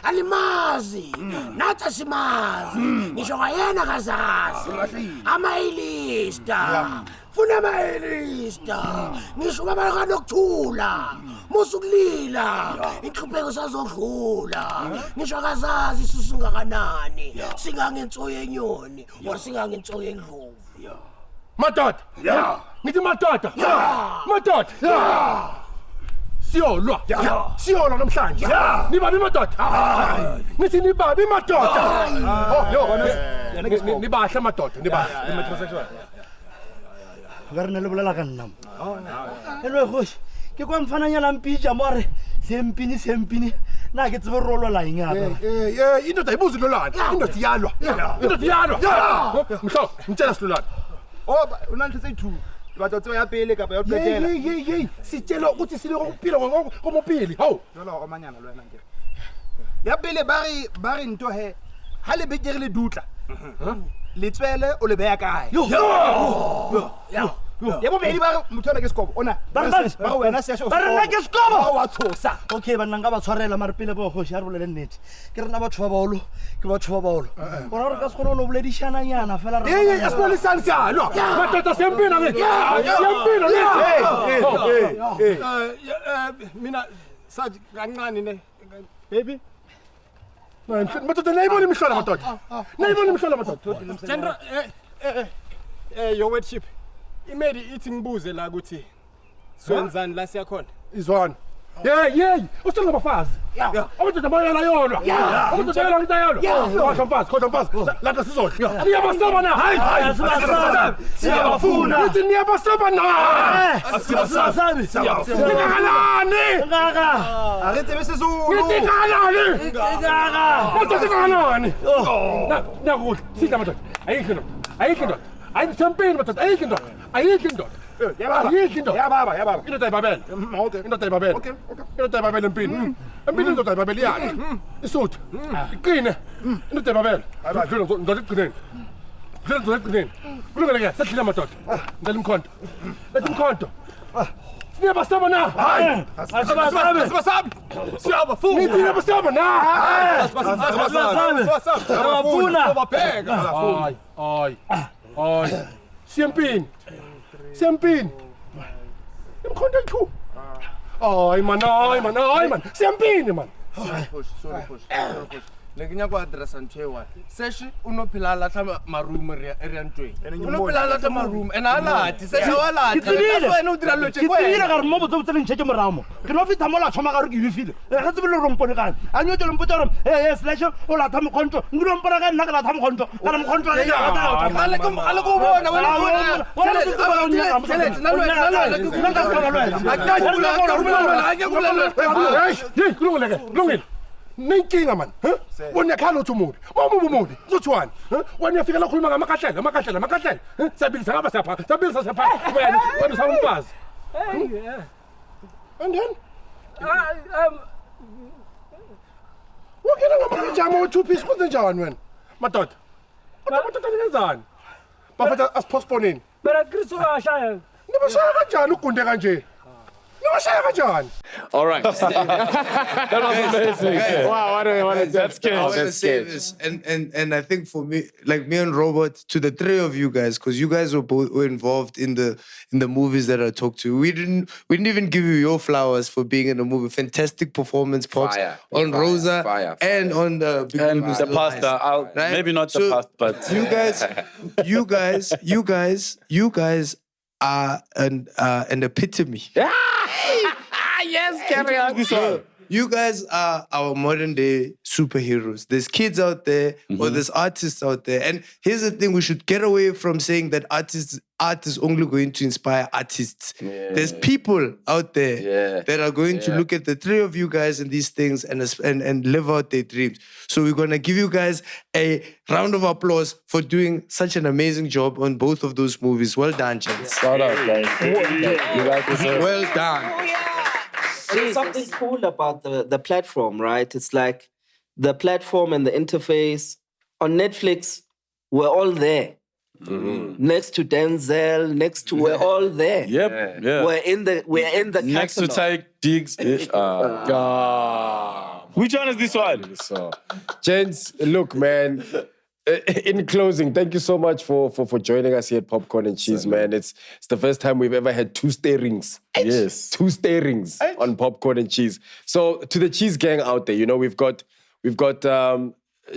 Alimazi. Nathi asimazi. Ngisho ngayena kazazi. Ama-elista. Funa ama-elista. Ngisho baba kanokuthula. Musukulila. Inhlupheko sazodlula. Ngisho kazazi sisungakanani. Singangenso yenyoni or singangenso yendlovu. Madoda. Ngithi madoda. Madoda. Siyolwa. Siyolwa namhlanje. Nibabi madoda. Nithi nibabi madoda. Oh, nibahle madoda, nibahle. Ga re ne le bolela ka nna mo. Hello khoshi. Ke kwa mfananyana mpija more sempini na ke tsebe rolo la eng apa. Indoda ibuzi lolana. Indoda iyalwa. Indoda iyalwa. Mhlo, ngitshela silolana. Oh, unantse tse2. Batho tse ya pele kapa ya qetela. Hey. Sitshela ukuthi sile ngokuphila ngomopili. Hawu. Jolo omanyana lo yena nke. Ya pele ba re nto he. Ha le betere le dutla. Letswele o le beya kae? Ya bobedi ba motho ona ke sekobo. Ona. Ba wena se Ba rena ke sekobo. Wa tshosa. Okay, ba nna nga ba tshwarela mare pele ba khoshi a re bolele nnete. Ke rena batho ba baolo, ke batho ba baolo. Bona re ka se kgone no boledishana nyana fela re. Hey, asibalisani siyalwa. Madoda siyempina ngithi. Siyempina ngithi. Mina sathi kancane ne. Baby. Madoda nayibona imihlola madoda. Nayibona imihlola madoda. General your worship. Imedi ithi ngibuze la ukuthi swenzani la siyakhona. Izwana. Hey, usicela bafazi. Amadoda bayala yolwa. Amadoda bayala ngitayolwa. Kodwa mfazi. Lapha sizodla. Niyabasaba na. Hayi. Siyabafuna. Nithi niyabasaba na. Siyasabi. Ngikanani? Ngaka. Arete bese Zulu. Nithi kanani? Ngaka. Madoda kanani? Nakuhle. Sidla madoda. Ayikho ndoda. Ayikho madoda. Ayikho ndoda. Ya baba. Indoda ibabele. Okay. Indoda ibabele. Okay. Indoda ibabele empini. Empini indoda ibabele yakhe. Isuthu. Iqine. Indoda ibabele. Ndoda iqineni. Ndoda iqineni. Kulungile ke, sedlila madoda. Ngicela imkhonto. Lethi imkhonto. Niyabasaba na. Hayi. Asibasabi. Siyabafuna. Nithi niyabasaba na. Siyabafuna. Hayi. Siyempini. Imkhonto ethu. Hayi man. Siyempini man. Sorry. Lekinya kwa addressa ntwewa. Seshi unophila latha maroom area ntwe. Unophila latha maroom ena alati seshi walati. Wena udira loche kwa. Ke tsira ga re mo botse botse ntšhe ke moramo. Ke no fita mola tshoma ga re ke bifile. Ga tsebe le rompone ka. A nyo tlo mpotsa re hey slash o latha mokhonto. Ngiro mpona ka nna ka latha mokhonto. Ka re mokhonto le ka. Ale ko bona wena. Kulungile. Nenkinga man. Wena khalo thumubi. Mumubi. Uzothwani? Wena uyafika la khuluma ngamakhahlele. Siyabilisa ngaba sapha. Wena usawumfazi. And then Wakena ngamajama o2 piece kwenze njani wena? Madoda. Madoda ngenzani? Bafetha asipostponeni. Bara Kristo ashaya. Nibashaya kanjani ugunde kanje? All right. That was amazing. Guys, Wow, what a That's good. I want to that's say good. this, and I think for me, like me and Robert, to the three of you guys, because you guys were involved in the movies that I talked to. We didn't even give you your flowers for being in the movie. Fantastic performance, Pops, on Rosa and on the Big And Nunu's the Little pasta, Heist, right? maybe not the So pasta, but you guys are an epitome. Yes, carry on. This one. You guys are our modern day superheroes. There's kids out there or there's artists out there. And here's the thing, we should get away from saying that art is only going to inspire artists. There's people out there that are going to look at the three of you guys and these things and live out their dreams. So we're going to give you guys a round of applause for doing such an amazing job on both of those movies. Well done, gents. shout out, guys. You guys deserve it. Well done. There's something cool about the platform, right? It's like the platform and the interface. On Netflix, we're all there. Next to Denzel, we're all there. Yep. Yeah. We're in the Next to catalog. Ty Diggs. Which one is this one? So, gents, look, man. In closing, thank you so much for joining us here at Popcorn and Cheese, man. It's the first time we've ever had 2 starings. Yes. 2 starings on Popcorn and Cheese. So to the cheese gang out there, you know, we've got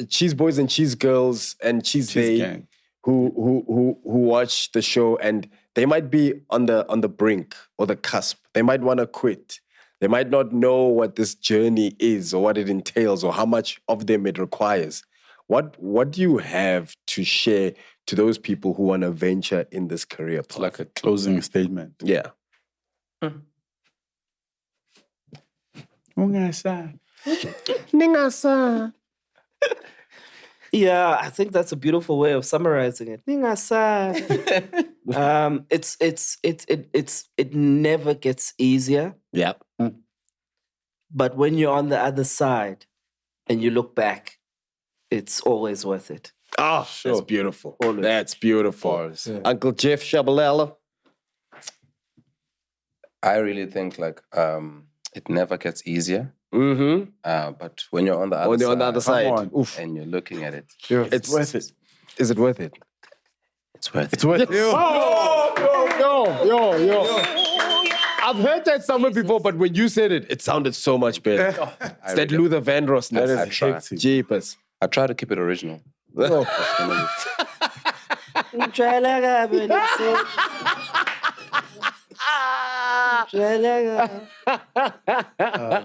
cheese boys and cheese girls and cheese bae gang. who watch the show, and they might be on the brink or the cusp. They might want to quit. They might not know what this journey is or what it entails or how much of them it requires. What do you have to share to those people who want to venture in this career path? It's like a closing statement. Yeah. Yeah, I think that's a beautiful way of summarizing it. It never gets easier. Yeah. But when you're on the other side and you look back, it's always worth it. Oh, sure. That's beautiful. Always. That's beautiful. Uncle Jeff Shabalala. I really think like it never gets easier. But when you're on the other side, and you're looking at it, it's worth it. Is it worth it? It's worth it. It's worth it. Yo. I've heard that somewhere before, but when you said it, it sounded so much better. It's that Luther Vandross-ness. That is hectic. Jeepers. I try to keep it original. Oh,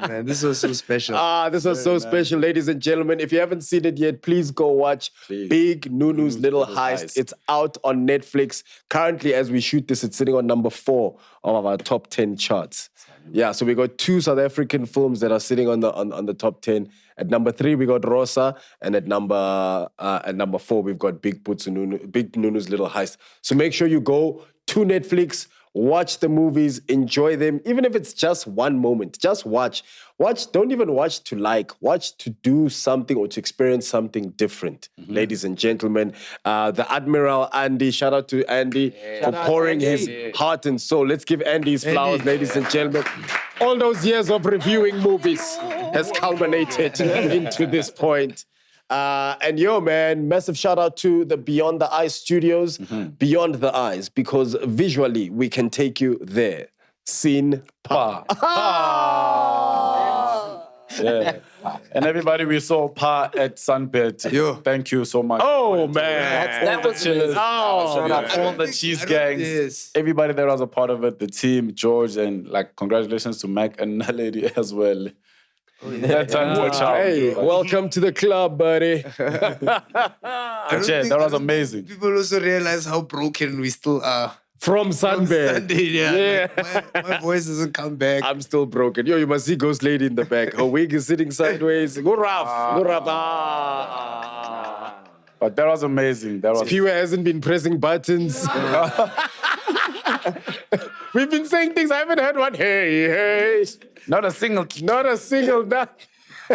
man, this was so special. This was so special, ladies and gentlemen. If you haven't seen it yet, please go watch Big Nunu's Little Heist. It's out on Netflix. Currently, as we shoot this, it's sitting on number 4 of our top 10 charts. Yeah, so we got 2 South African films that are sitting on the top 10. At number 3, we got Rosa, and at number 4, we've got Big Nunu's Little Heist. So make sure you go to Netflix, watch the movies, enjoy them, even if it's just one moment. Just watch. Don't even watch to like. Watch to do something or to experience something different. Ladies and gentlemen, the Admiral Andy, shout out to Andy for pouring his heart and soul. Let's give Andy his flowers, ladies and gentlemen. All those years of reviewing movies has culminated into this point. And man, massive shout out to the Beyond the Eyes studios, Beyond the Eyes, because visually we can take you there. Scene pa. Yeah. And everybody, we saw Pa at SUNBET. Thank you so much. Oh, man. That was Shout out all the cheese gangs. Everybody that was a part of it, the team, George, and like congratulations to Mac and Naledi as well. That time for child. Hey, welcome to the club, buddy. That was amazing. People also realize how broken we still are. From SUNBET. Yeah. Like, my voice doesn't come back. I'm still broken. Yo, you must see Ghost Lady in the back. Her wig is sitting sideways. Go rough. But that was amazing. Pewa hasn't been pressing buttons. We've been saying things. I haven't heard one. Hey. Not a single.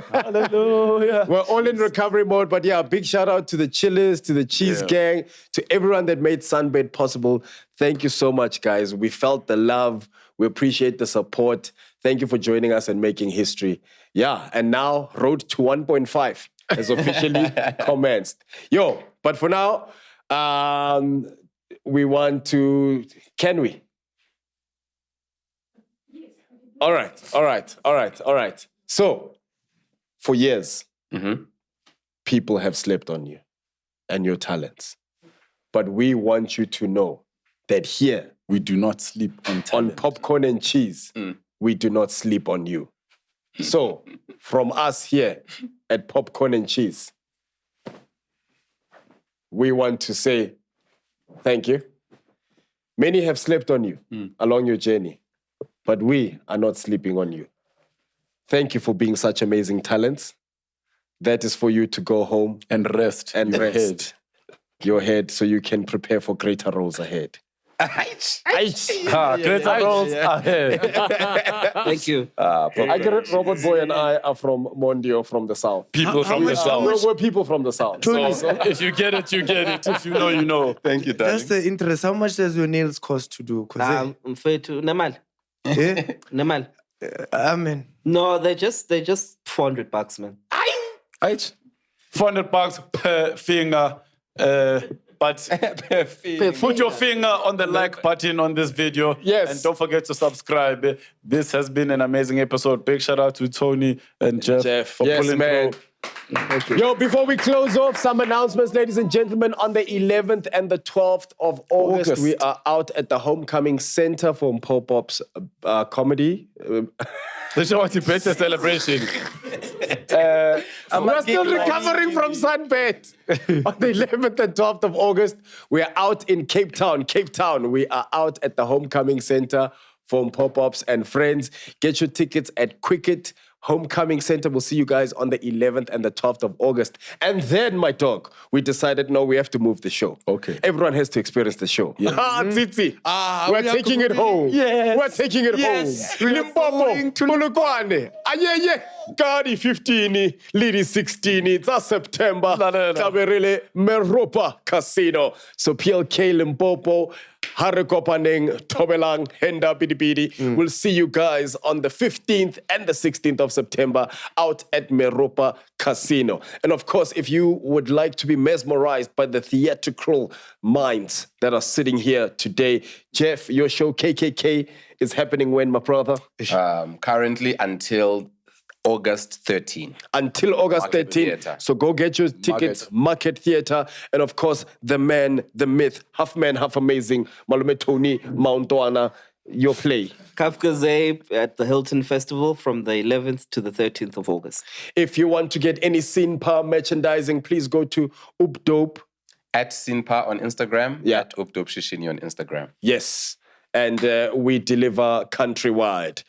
Hallelujah. We're all in recovery mode, but yeah, big shout out to the chillers, to the cheese gang, to everyone that made SUNBET possible. Thank you so much, guys. We felt the love. We appreciate the support. Thank you for joining us and making history. Yeah, and now Road to 1.5 has officially commenced. Yo, but for now, we want to... Can we? All right. So, for years, people have slept on you and your talents. But we want you to know that here, we do not sleep on talent. On Popcorn and Cheese, we do not sleep on you. So, from us here at Popcorn and Cheese, we want to say thank you. Many have slept on you along your journey, but we are not sleeping on you. Thank you for being such amazing talents. That is for you to go home and rest your head so you can prepare for greater roles ahead. Greater roles ahead. Thank you. I get it. Robert Boy and I are from Mondio, from the south. People from the south. We're people from the south. So if you get it, you get it. If you know, you know. Thank you, darling. That's the interest. How much does your nails cost to do? Fair to Nemal. Nemal. Amen. No, they're just $400, man. $400 per finger. But put your finger on the like button on this video. Yes. And don't forget to subscribe. This has been an amazing episode. Big shout out to Tony and Jeff for pulling through. Yo, before we close off, some announcements, ladies and gentlemen. On the 11th and the 12th of August, we are out at the Homecoming Center for Pop-Up's comedy. The show is a better celebration. We're still recovering from SUNBET. On the 11th and 12th of August, we are out in Cape Town. We are out at the Homecoming Center for Pop-Ups and Friends. Get your tickets at Quicket Homecoming Center. We'll see you guys on the 11th and the 12th of August. And then, my dog, we decided, no, we have to move the show. Okay. Everyone has to experience the show. Yes. Tsitsi. We're taking it home. Yes. We're taking it home. Limpopo, Polokwane. Kari 15, Lady 16, it's a September. Taberele Meropa Casino. So PLK Limpopo, Harekopaneng, Tobelang, Henda Bidibidi. We'll see you guys on the 15th and the 16th of September out at Meropa Casino. And of course, if you would like to be mesmerized by the theatrical minds that are sitting here today, Jeff, your show KKK is happening when, my brother? Currently until August 13. Until August 13. So go get your tickets, Market Theatre. And of course, the man, the myth, half man, half amazing, Malume Tony Mountwana, your play. Kafka Zabe at the Hilton Festival from the 11th to the 13th of August. If you want to get any Scene Power merchandising, please go to Updope. At Sinpa on Instagram. Yeah. At Updope Shishini on Instagram. Yes. And we deliver countrywide.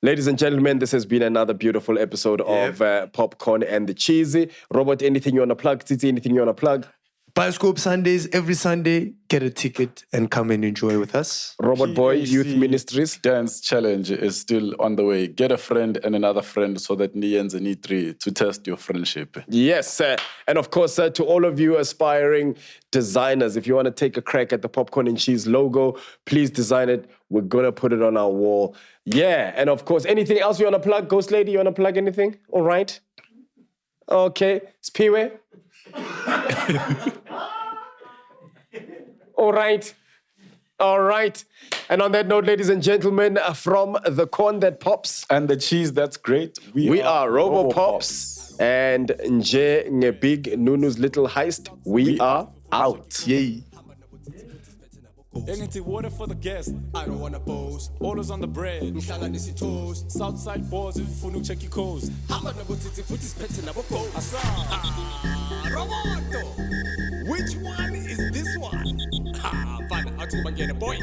Ladies and gentlemen, this has been another beautiful episode of Popcorn and the Cheesy. Robert, anything you want to plug? Titi, anything you want to plug? Bioscope Sundays, every Sunday, get a ticket and come and enjoy with us. Robert Boy, Youth Ministries. Dance Challenge is still on the way. Get a friend and another friend so that Nians and E3 to test your friendship. Yes, and of course, to all of you aspiring designers, if you want to take a crack at the Popcorn and Cheese logo, please design it. We're going to put it on our wall. Yeah, and of course, anything else you want to plug? Ghost Lady, you want to plug anything? All right. Okay. Spiwe? All right. And on that note, ladies and gentlemen, from the corn that pops and the cheese that's great, we are RoboPops. And Nje Big Nunu's Little Heist, we are out. Yay. Anything water for the guest. I don't wanna boast. Orders on the bread. Mhlanganisi toast. Southside boys if you wanna check your coast. Roboto. Which one is this one? Fine, I'll take my boy.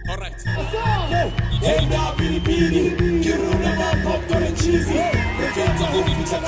All right. Hey, now, Billy Billy. Get rid of our popcorn and cheesy. The filter, the future,